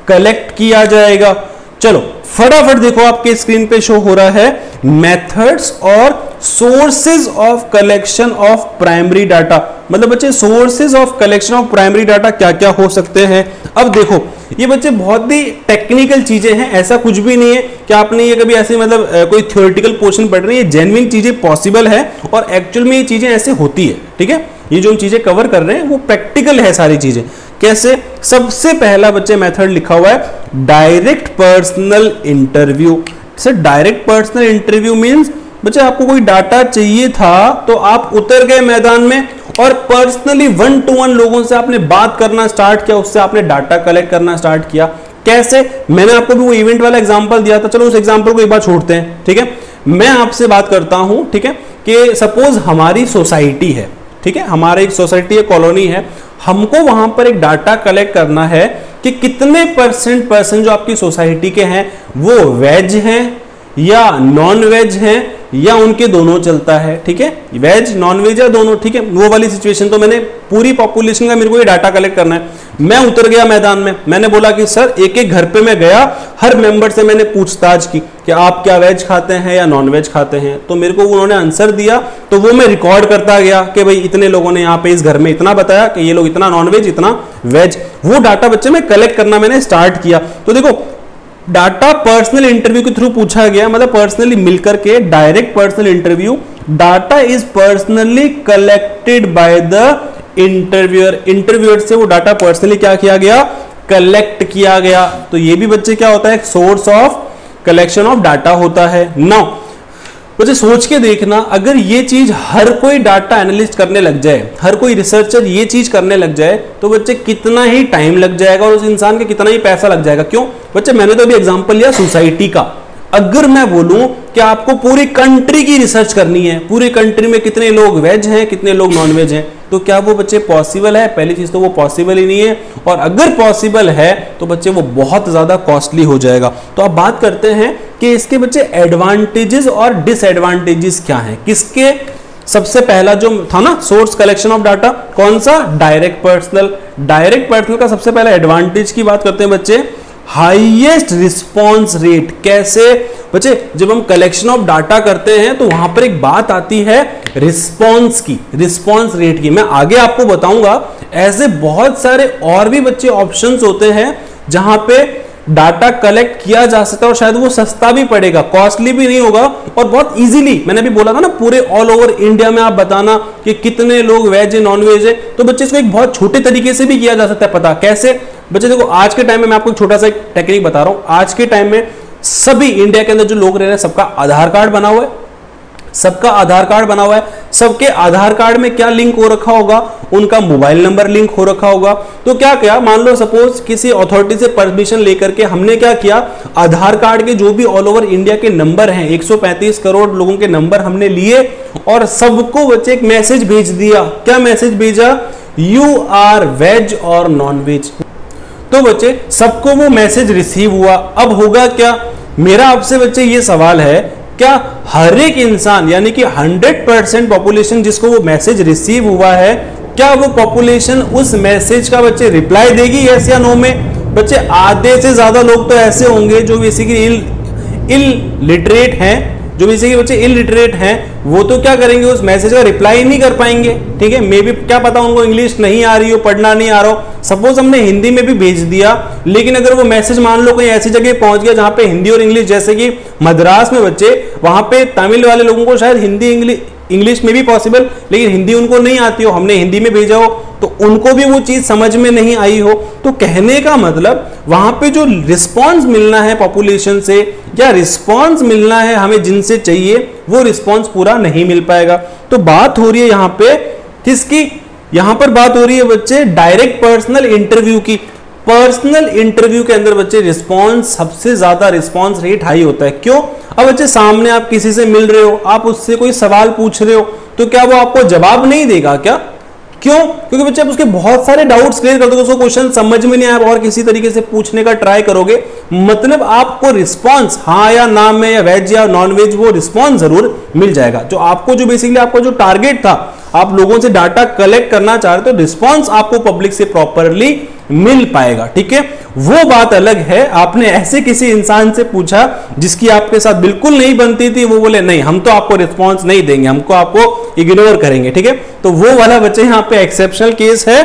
[SPEAKER 1] कलेक्ट किया जाएगा। चलो फटाफट देखो, आपके स्क्रीन पे शो हो रहा है मेथड्स और sources of collection of primary data. मतलब बच्चे sources of collection of primary data क्या क्या हो सकते हैं। अब देखो ये बच्चे बहुत ही टेक्निकल चीजें हैं, ऐसा कुछ भी नहीं है कि आपने ये कभी ऐसे मतलब कोई थ्योरेटिकल पोर्शन पढ़ रहे हैं, ये जेन्युइन चीजें पॉसिबल है और एक्चुअल में ये चीजें ऐसे होती है। ठीक है, ये जो हम चीजें कवर कर रहे हैं वो प्रैक्टिकल है सारी चीजें। कैसे? सबसे पहला बच्चे मेथड लिखा हुआ है direct personal interview. Sir direct personal interview means बच्चे आपको कोई डाटा चाहिए था तो आप उतर गए मैदान में और पर्सनली 1 to 1 लोगों से आपने बात करना स्टार्ट किया, उससे आपने डाटा कलेक्ट करना स्टार्ट किया। कैसे? मैंने आपको भी वो इवेंट वाला एग्जांपल दिया था, चलो उस एग्जांपल को एक बार छोड़ते हैं। ठीक है, मैं आपसे बात करता हूं, ठीक है, कि सपोज हमारी सोसाइटी है, ठीक है, हमारी एक सोसाइटी है, कॉलोनी है, हमको वहां पर एक डाटा कलेक्ट करना है कि कितने परसेंट जो आपकी सोसाइटी के हैं वो वेज हैं या नॉन वेज हैं या उनके दोनों चलता है। ठीक है, वेज नॉन वेज या दोनों, ठीक है, वो वाली सिचुएशन। तो मैंने पूरी पॉपुलेशन का मेरे को ये डाटा कलेक्ट करना है। मैं उतर गया मैदान में, मैंने बोला कि सर एक एक घर पे मैं गया, हर मेंबर से मैंने पूछताछ की कि आप क्या वेज खाते हैं या नॉन वेज खाते हैं। तो मेरे को उन्होंने आंसर दिया, तो वो मैं रिकॉर्ड करता गया कि भाई इतने लोगों ने यहाँ पे इस घर में इतना बताया कि ये लोग इतना नॉन वेज इतना वेज। वो डाटा बच्चे में कलेक्ट करना मैंने स्टार्ट किया। तो देखो डाटा पर्सनल इंटरव्यू के थ्रू पूछा गया, मतलब पर्सनली मिलकर के direct personal interview. Data is personally collected by the interviewer. Interviewer से वो डाटा पर्सनली क्या किया गया? कलेक्ट किया गया। तो ये भी बच्चे क्या होता है? Source of collection of data होता है। नाउ बच्चे सोच के देखना, अगर ये चीज हर कोई डाटा एनालिस्ट करने लग जाए, हर कोई रिसर्चर ये चीज करने लग जाए, तो बच्चे कितना ही टाइम लग जाएगा और उस इंसान के कितना ही पैसा लग जाएगा। क्यों बच्चे? मैंने तो अभी एग्जांपल लिया सोसाइटी का। अगर मैं बोलूं कि आपको पूरी कंट्री की रिसर्च करनी है, पूरी कंट्री में कितने लोग वेज हैं कितने लोग नॉन वेज हैं, तो क्या वो बच्चे पॉसिबल है? पहली चीज तो वो पॉसिबल ही नहीं है, और अगर पॉसिबल है तो बच्चे वो बहुत ज्यादा कॉस्टली हो जाएगा। तो अब बात करते हैं कि इसके बच्चे एडवांटेजेस और डिसएडवांटेजेस क्या हैं। किसके? सबसे पहला जो था ना सोर्स कलेक्शन ऑफ डाटा, कौन सा? Direct personal. डायरेक्ट पर्सनल का सबसे पहला एडवांटेज की बात करते हैं बच्चे, हाईएस्ट रिस्पॉन्स रेट। कैसे बच्चे? जब हम कलेक्शन ऑफ डाटा करते हैं तो वहां पर एक बात आती है रिस्पॉन्स की, रिस्पॉन्स रेट की। मैं आगे आपको बताऊंगा, ऐसे बहुत सारे और भी बच्चे ऑप्शंस होते हैं जहां पे डाटा कलेक्ट किया जा सकता है और शायद वो सस्ता भी पड़ेगा, कॉस्टली भी नहीं होगा और बहुत इजीली। मैंने भी बोला था ना, पूरे ऑल ओवर इंडिया में आप बताना कि कितने लोग वेज है नॉन वेज है, तो बच्चे इसको एक बहुत छोटे तरीके से भी किया जा सकता है। पता कैसे? बच्चे देखो आज के टाइम में मैं आपको एक छोटा सा एक टेक्निक बता रहा हूं। आज के टाइम में सभी इंडिया के अंदर जो लोग रह रहे हैं सबका आधार कार्ड बना हुआ है, सबका आधार कार्ड बना हुआ है। सबके आधार कार्ड में क्या लिंक हो रखा होगा? उनका मोबाइल नंबर लिंक हो रखा होगा। तो क्या क्या मान लो सपोज किसी अथॉरिटी से परमिशन लेकर के हमने क्या किया, आधार कार्ड के जो भी ऑल ओवर इंडिया के नंबर हैं, 135 करोड़ लोगों के नंबर हमने लिए और सबको बच्चे एक मैसेज भेज दिया। क्या मैसेज भेजा? यू आर वेज और नॉन वेज। तो बच्चे सबको वो मैसेज रिसीव हुआ। अब होगा क्या? मेरा आपसे बच्चे ये सवाल है, क्या हर एक इंसान यानी कि 100% पॉपुलेशन जिसको वो मैसेज रिसीव हुआ है, क्या वो पॉपुलेशन उस मैसेज का बच्चे रिप्लाई देगी यस या नो में? बच्चे आधे से ज्यादा लोग तो ऐसे होंगे जो बेसिकली इलिटरेट हैं, जो बेसिकली बच्चे इलिटरेट हैं, वो तो क्या करेंगे? उस मैसेज का रिप्लाई नहीं कर पाएंगे। ठीक है, मे बी क्या पता उनको इंग्लिश नहीं आ रही हो, पढ़ना नहीं आ रहा हो। सपोज हमने हिंदी में भी भेज दिया, लेकिन अगर वो मैसेज मान लो कहीं ऐसी जगह पहुंच गया जहां पे हिंदी और इंग्लिश, जैसे कि मद्रास में बच्चे, वहां पे तमिल वाले लोगों को शायद हिंदी इंग्लिश में भी पॉसिबल, लेकिन हिंदी उनको नहीं आती हो, हमने हिंदी में भेजा हो तो उनको भी वो चीज समझ में नहीं आई हो। तो कहने का मतलब वहां पे जो रिस्पॉन्स मिलना है पॉपुलेशन से या रिस्पॉन्स मिलना है हमें जिनसे चाहिए, वो रिस्पॉन्स पूरा नहीं मिल पाएगा। तो बात हो रही है यहां पे किसकी? यहां पर बात हो रही है बच्चे डायरेक्ट पर्सनल इंटरव्यू की। पर्सनल इंटरव्यू के अंदर बच्चे रिस्पॉन्स, सबसे ज्यादा रिस्पॉन्स रेट हाई होता है। क्यों? अब बच्चे सामने आप किसी से मिल रहे हो, आप उससे कोई सवाल पूछ रहे हो, तो क्या वो आपको जवाब नहीं देगा क्या? क्यों? क्योंकि बच्चे आप उसके बहुत सारे डाउट्स क्लियर कर दोगे, उसको क्वेश्चन समझ में नहीं आया और किसी तरीके से पूछने का ट्राई करोगे, मतलब आपको रिस्पांस हाँ या ना में या वेज या नॉन वेज वो रिस्पांस जरूर मिल जाएगा। जो आपको जो बेसिकली आपका जो टारगेट था, आप लोगों से डाटा कलेक्ट करना चाह रहे हो, तो रिस्पांस आपको पब्लिक से प्रॉपरली मिल पाएगा। ठीक है, वो बात अलग है आपने ऐसे किसी इंसान से पूछा जिसकी आपके साथ बिल्कुल नहीं बनती थी, वो बोले नहीं हम तो आपको रिस्पांस नहीं देंगे, हमको आपको इग्नोर करेंगे। ठीक है, तो वो वाला बच्चे यहाँ पे एक्सेप्शनल केस है।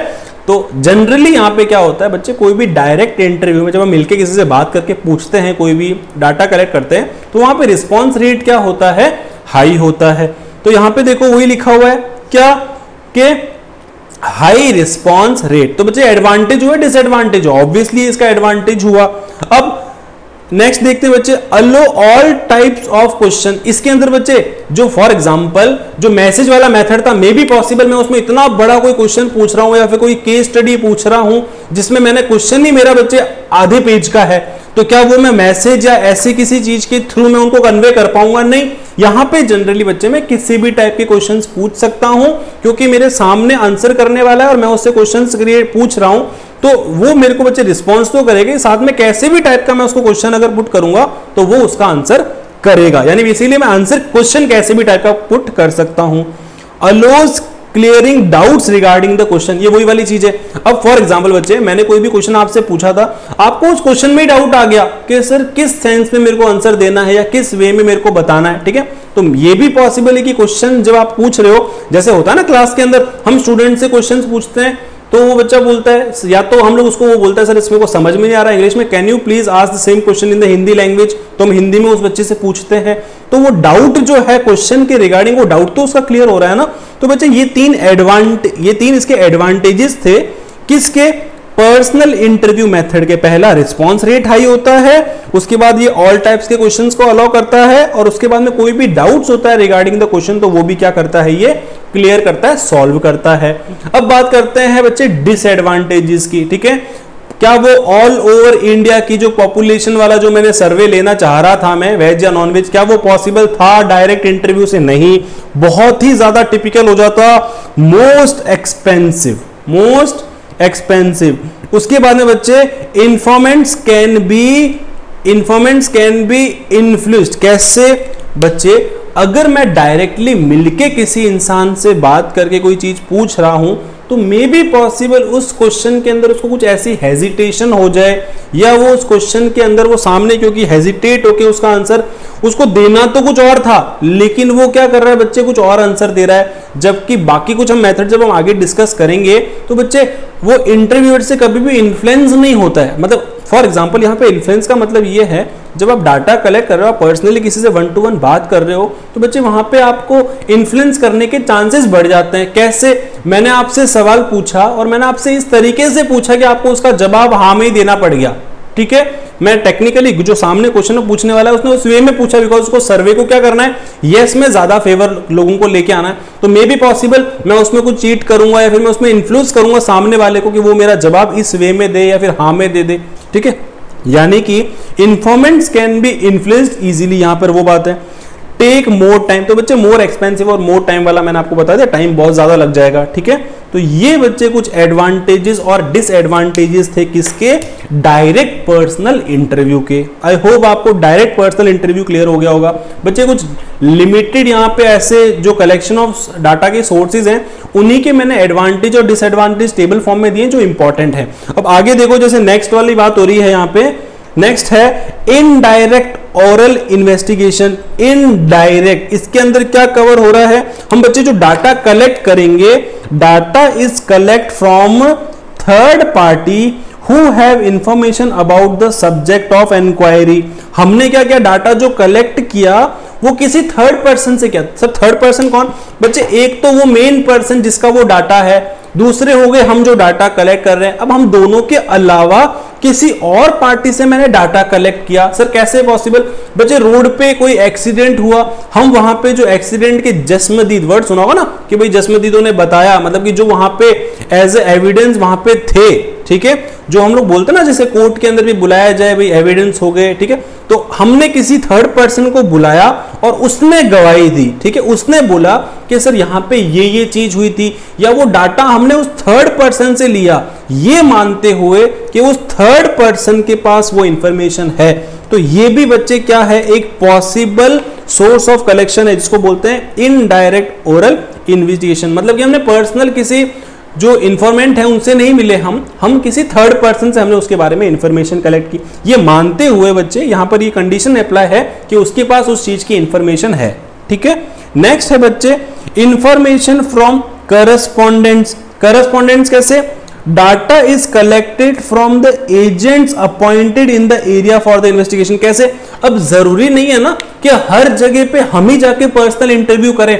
[SPEAKER 1] तो जनरली यहाँ पे क्या होता है बच्चे, कोई भी डायरेक्ट इंटरव्यू में जब हम मिलके किसी से बात करके पूछते हैं, कोई भी डाटा कलेक्ट करते हैं, तो वहां पे रिस्पॉन्स रेट क्या होता है, हाई होता है। तो यहाँ पे देखो वही लिखा हुआ है क्या कि हाई रिस्पॉन्स रेट। तो बच्चे एडवांटेज हुआ डिसएडवांटेज हुआ, ऑब्वियसली इसका एडवांटेज हुआ। अब नेक्स्ट देखते हैं बच्चे, अलो ऑल टाइप्स ऑफ क्वेश्चन। इसके अंदर बच्चे जो फॉर एग्जांपल जो मैसेज वाला मेथड था, मे बी पॉसिबल मैं उसमें इतना बड़ा कोई क्वेश्चन पूछ रहा हूं या फिर कोई केस स्टडी पूछ रहा हूं जिसमें मैंने क्वेश्चन ही मेरा बच्चे आधे पेज का है, तो क्या वो मैं मैसेज या ऐसी किसी चीज के थ्रू मैं उनको कन्वे कर पाऊंगा? नहीं। यहां पे जनरली बच्चे मैं किसी भी टाइप के क्वेश्चंस पूछ सकता हूं, क्योंकि मेरे सामने आंसर करने वाला है और मैं उससे क्वेश्चंस क्रिएट पूछ रहा हूं, तो वो मेरे को बच्चे रिस्पॉन्स तो करेगा, साथ में कैसे भी टाइप का मैं उसको क्वेश्चन अगर पुट करूंगा तो वो उसका आंसर करेगा। यानी इसीलिए मैं आंसर क्वेश्चन कैसे भी टाइप का पुट कर सकता हूं। Allows clearing doubts regarding the question, ये वही वाली चीज है। अब फॉर एग्जांपल बच्चे मैंने कोई भी क्वेश्चन आपसे पूछा था, आपको उस क्वेश्चन में डाउट आ गया कि सर किस सेंस में मेरे को आंसर देना है या किस वे में मेरे को बताना है। ठीक है, तो ये भी पॉसिबल है कि क्वेश्चन जब आप पूछ रहे हो, जैसे होता है ना क्लास के अंदर हम स्टूडेंट से क्वेश्चन पूछते हैं, तो वो बच्चा बोलता है, या तो हम लोग उसको वो बोलता है सर इसमें को समझ में नहीं आ रहा है इंग्लिश में, can you please ask the same question in the Hindi language, तो हम हिंदी में उस बच्चे से पूछते हैं, तो वो डाउट जो है क्वेश्चन के रिगार्डिंग वो डाउट तो उसका क्लियर हो रहा है ना। तो बच्चे ये तीन इसके एडवांटेजेस थे किसके, पर्सनल इंटरव्यू मेथड के। पहला रिस्पांस रेट हाई होता है, उसके बाद ये ऑल टाइप्स के क्वेश्चंस को अलाउ करता है, और उसके बाद में कोई भी डाउट्स होता है रिगार्डिंग द क्वेश्चन तो वो भी क्या करता है, ये क्लियर करता है, सॉल्व करता है। अब बात करते हैं बच्चे डिसएडवांटेजेस की। ठीक है, क्या वो ऑल ओवर इंडिया की जो पॉपुलेशन वाला जो मैंने सर्वे लेना चाह रहा था मैं, वेज या नॉन वेज, क्या वो पॉसिबल था डायरेक्ट इंटरव्यू से? नहीं, बहुत ही ज्यादा टिपिकल हो जाता, मोस्ट एक्सपेंसिव। उसके बाद में बच्चे इन्फॉर्मेंट्स कैन बी इन्फ्लुएंस्ड। कैसे बच्चे, अगर मैं डायरेक्टली मिलके किसी इंसान से बात करके कोई चीज पूछ रहा हूं तो मे बी पॉसिबल उस क्वेश्चन के अंदर उसको कुछ ऐसी हेजिटेशन हो जाए, या वो उस क्वेश्चन के अंदर वो सामने क्योंकि हेजिटेट होके उसका आंसर उसको देना तो कुछ और था, लेकिन वो क्या कर रहा है बच्चे, कुछ और आंसर दे रहा है, जबकि बाकी कुछ हम मेथड जब हम आगे डिस्कस करेंगे तो बच्चे वो इंटरव्यूअर से कभी भी इन्फ्लुएंस नहीं होता है। मतलब फॉर एग्जाम्पल यहाँ पे इन्फ्लुएंस का मतलब ये है, जब आप डाटा कलेक्ट कर रहे हो, आप पर्सनली किसी से 1-to-1 बात कर रहे हो, तो बच्चे वहां पे आपको इन्फ्लुएंस करने के चांसेस बढ़ जाते हैं। कैसे, मैंने आपसे सवाल पूछा और मैंने आपसे इस तरीके से पूछा कि आपको उसका जवाब हाँ में ही देना पड़ गया। ठीक है, मैं टेक्निकली जो सामने क्वेश्चन पूछने वाला है उसने उस वे में पूछा, बिकॉज उसको सर्वे को क्या करना है, यस में ज्यादा फेवर लोगों को लेके आना है, तो मे बी पॉसिबल मैं उसमें कुछ चीट करूंगा या फिर मैं उसमें इन्फ्लुएंस करूंगा सामने वाले को कि वो मेरा जवाब इस वे में दे या फिर हाँ में दे दे। ठीक है, यानी कि informants can be influenced easily, यहां पर वो बात है। टेक मोर टाइम, तो बच्चे मोर एक्सपेंसिव और मोर टाइम वाला मैंने आपको बता दिया, टाइम बहुत ज्यादा लग जाएगा। ठीक है, तो ये बच्चे कुछ एडवांटेजेस और डिसएडवांटेजेस थे किसके, डायरेक्ट पर्सनल इंटरव्यू के। आई होप आपको डायरेक्ट पर्सनल इंटरव्यू क्लियर हो गया होगा। बच्चे कुछ लिमिटेड यहाँ पे ऐसे जो कलेक्शन ऑफ डाटा के सोर्सेज हैं उन्हीं के मैंने एडवांटेज और डिसएडवांटेज टेबल फॉर्म में दिए जो इंपॉर्टेंट है। अब आगे देखो, जैसे नेक्स्ट वाली बात हो रही है यहाँ पे, नेक्स्ट है इनडायरेक्ट ओरल इन्वेस्टिगेशन। इनडायरेक्ट, इसके अंदर क्या कवर हो रहा है, हम बच्चे जो डाटा कलेक्ट करेंगे, data is collect from third party who have information about the subject of enquiry. हमने क्या किया, डाटा जो कलेक्ट किया वो किसी थर्ड पर्सन से किया। सब थर्ड पर्सन कौन बच्चे, एक तो वो मेन पर्सन जिसका वो डाटा है, दूसरे हो गए हम जो डाटा कलेक्ट कर रहे हैं। अब हम दोनों के अलावा किसी और पार्टी से मैंने डाटा कलेक्ट किया। सर कैसे पॉसिबल? बच्चे रोड पे कोई एक्सीडेंट हुआ, हम वहां पे जो एक्सीडेंट के जस्मदीद, वर्ड सुना होगा ना कि भाई जस्मदीदों ने बताया, मतलब कि जो वहां पे एज एविडेंस वहां पे थे, ठीक है, जो हम लोग बोलते हैं ना जैसे कोर्ट के अंदर भी बुलाया जाए भाई एविडेंस हो गए, ठीक है, तो हमने किसी थर्ड पर्सन को बुलाया और उसने गवाही दी, ठीक है, उसने बोला कि सर यहां पे ये चीज हुई थी, या वो डाटा हमने उस थर्ड पर्सन से लिया, ये मानते हुए कि उस थर्ड पर्सन के पास वो इंफॉर्मेशन है। तो ये भी बच्चे क्या है, एक पॉसिबल सोर्स ऑफ कलेक्शन है, जिसको बोलते हैं इनडायरेक्ट ओरल इन्वेस्टिगेशन। मतलब कि हमने पर्सनल किसी जो इंफॉर्मेंट है उनसे नहीं मिले, हम किसी थर्ड पर्सन से हमने उसके बारे में इंफॉर्मेशन कलेक्ट की, ये मानते हुए बच्चे यहां पर ये कंडीशन अप्लाई है कि उसके पास उस चीज की इंफॉर्मेशन है, ठीक है। नेक्स्ट है बच्चे इंफॉर्मेशन फ्रॉम करस्पॉन्डेंट्स। करस्पॉन्डेंट्स कैसे? Data is collected from the agents appointed in the area for the investigation. कैसे? अब जरूरी नहीं है ना कि हर जगह पे हम ही जाके पर्सनल इंटरव्यू करें।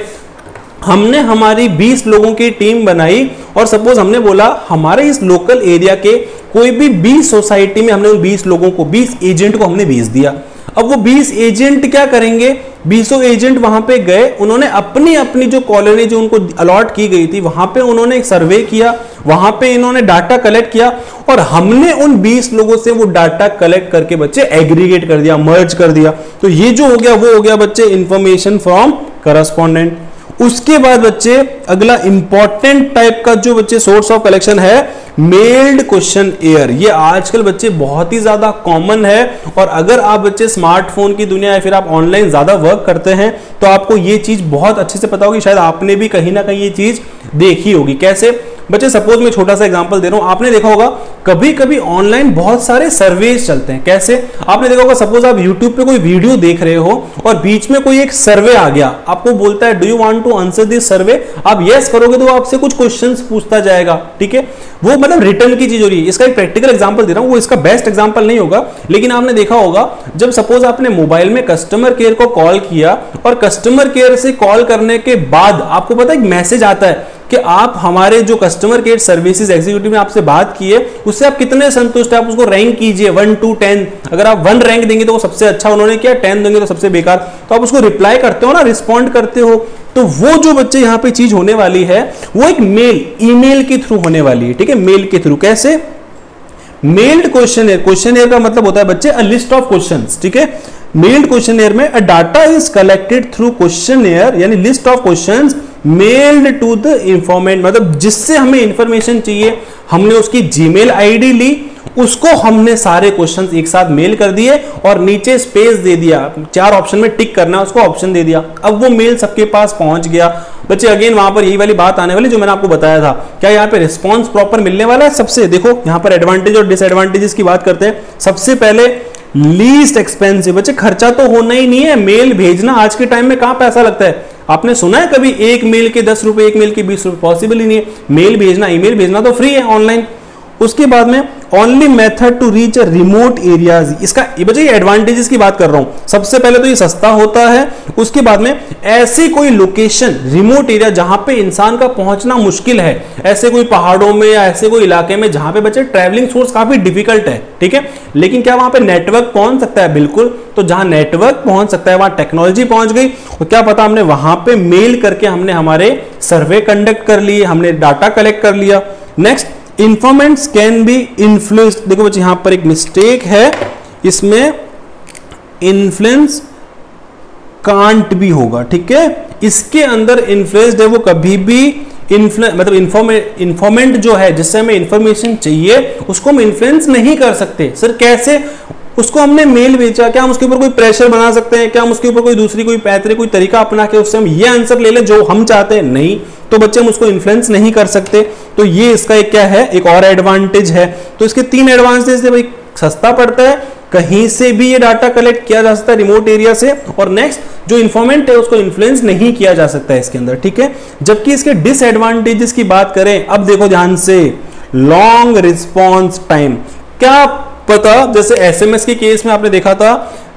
[SPEAKER 1] हमने हमारी 20 लोगों की टीम बनाई और सपोज हमने बोला हमारे इस लोकल एरिया के कोई भी 20 सोसाइटी में हमने उन 20 लोगों को, 20 एजेंट को हमने भेज दिया। अब वो 20 एजेंट क्या करेंगे? 20 एजेंट वहां पे गए, उन्होंने अपनी अपनी जो कॉलोनी जो उनको अलॉट की गई थी वहां पे उन्होंने एक सर्वे किया, वहां पे इन्होंने डाटा कलेक्ट किया और हमने उन 20 लोगों से वो डाटा कलेक्ट करके बच्चे एग्रीगेट कर दिया, मर्ज कर दिया। तो ये जो हो गया वो हो गया बच्चे इंफॉर्मेशन फ्रॉम करस्पॉन्डेंट। उसके बाद बच्चे अगला इंपॉर्टेंट टाइप का जो बच्चे सोर्स ऑफ कलेक्शन है, मेल्ड क्वेश्चन एयर। ये आजकल बच्चे बहुत ही ज्यादा कॉमन है और अगर आप बच्चे स्मार्टफोन की दुनिया या फिर आप ऑनलाइन ज्यादा वर्क करते हैं तो आपको ये चीज बहुत अच्छे से पता होगी, शायद आपने भी कहीं ना कहीं ये चीज देखी होगी। कैसे? बच्चे सपोज मैं छोटा सा एग्जांपल दे रहा हूं, आपने देखा होगा कभी कभी ऑनलाइन बहुत सारे सर्वेज चलते हैं। कैसे? आपने देखा होगा सपोज आप YouTube पे कोई वीडियो देख रहे हो और बीच में कोई एक सर्वे आ गया, आपको बोलता है do you want to answer this survey, आप यस करोगे तो वो आपसे कुछ क्वेश्चंस पूछता जाएगा, ठीक है, वो मतलब रिटर्न की चीज हो रही है। इसका एक प्रैक्टिकल एग्जांपल दे रहा हूं, वो इसका बेस्ट एग्जांपल नहीं होगा, लेकिन आपने देखा होगा जब सपोज आपने मोबाइल में कस्टमर केयर को कॉल किया और कस्टमर केयर से कॉल करने के बाद आपको पता है एक मैसेज आता है कि आप हमारे जो कस्टमर केयर सर्विसेज एग्जीक्यूटिव में आपसे बात की है उससे आप कितने संतुष्ट हैं, आप उसको रैंक कीजिए 1 to 10। अगर आप 1 रैंक देंगे तो वो सबसे अच्छा उन्होंने किया, 10 देंगे तो सबसे बेकार, तो आप उसको रिप्लाई करते हो ना, रिस्पॉन्ड करते हो। तो वो जो बच्चे यहाँ पे चीज होने वाली है वो एक ईमेल के थ्रू होने वाली है, ठीक है, मेल के थ्रू। कैसे? मेल्ड क्वेश्चन एयर का मतलब होता है बच्चे अ लिस्ट ऑफ क्वेश्चंस, ठीक है। मेल्ड क्वेश्चन एयर में a data is collected through questionnaire, यानी list of questions mailed to the informant, मतलब जिससे हमें इंफॉर्मेशन चाहिए हमने उसकी जीमेल आईडी ली, उसको हमने सारे क्वेश्चंस एक साथ मेल कर दिए और नीचे स्पेस दे दिया, 4 ऑप्शन में टिक करना उसको ऑप्शन दे दिया। अब वो मेल सबके पास पहुंच गया। बच्चे अगेन वहां पर यही वाली बात आने वाली जो मैंने आपको बताया था, क्या यहाँ पे रिस्पॉन्स प्रॉपर मिलने वाला है? सबसे देखो यहाँ पर एडवांटेज और डिसएडवांटेजेस की बात करते हैं। सबसे पहले लीस्ट एक्सपेंसिव, बच्चे खर्चा तो होना ही नहीं है, मेल भेजना आज के टाइम में कहां पैसा लगता है? आपने सुना है कभी एक मेल के 10 रुपए, एक मेल के 20 रुपए? पॉसिबल ही नहीं है। मेल भेजना, ईमेल भेजना तो फ्री है ऑनलाइन। उसके बाद में only method to reach remote areas, इसका बच्चे एडवांटेजेस की बात कर रहा हूं। सबसे पहले तो ये सस्ता होता है, उसके बाद में ऐसी कोई लोकेशन रिमोट एरिया जहां पे इंसान का पहुंचना मुश्किल है, ऐसे कोई पहाड़ों में या ऐसे कोई इलाके में जहां पे बच्चे ट्रैवलिंग सोर्स काफी डिफिकल्ट है, ठीक है, लेकिन क्या वहां पे नेटवर्क पहुंच सकता है? बिल्कुल। तो जहां नेटवर्क पहुंच सकता है वहां टेक्नोलॉजी पहुंच गई, और क्या पता हमने वहां पे मेल करके हमने हमारे सर्वे कंडक्ट कर लिए, हमने डाटा कलेक्ट कर लिया। Next, informants can be influenced. देखो बच्चे यहां पर एक मिस्टेक है, इसमें इन्फ्लुएंस कांट भी होगा, ठीक है, इसके अंदर इन्फ्लुएंस्ड है वो कभी भी मतलब इंफॉर्मेंट जो है जिससे हमें इंफॉर्मेशन चाहिए उसको हम इन्फ्लुएंस नहीं कर सकते। सर कैसे? उसको हमने मेल भेजा, क्या हम उसके ऊपर कोई प्रेशर बना सकते हैं? क्या हम उसके ऊपर कोई दूसरी कोई पैतरे कोई तरीका अपना के उससे हम ये आंसर ले लें जो हम चाहते हैं? नहीं। तो बच्चे हम उसको इन्फ्लुएंस नहीं कर सकते। तो ये इसका एक क्या है, एक और एडवांटेज है। तो इसके 3 एडवांटेज है भाई, सस्ता पड़ता है, कहीं से भी ये डाटा कलेक्ट किया जा सकता है रिमोट एरिया से, और नेक्स्ट जो इन्फॉर्मेंट है उसको इन्फ्लुएंस नहीं किया जा सकता है इसके अंदर, ठीक है। जबकि इसके डिसएडवांटेजेस की बात करें, अब देखो ध्यान से, लॉन्ग रिस्पॉन्स टाइम। क्या पता जैसे एसएमएस के केस में आपने देखा था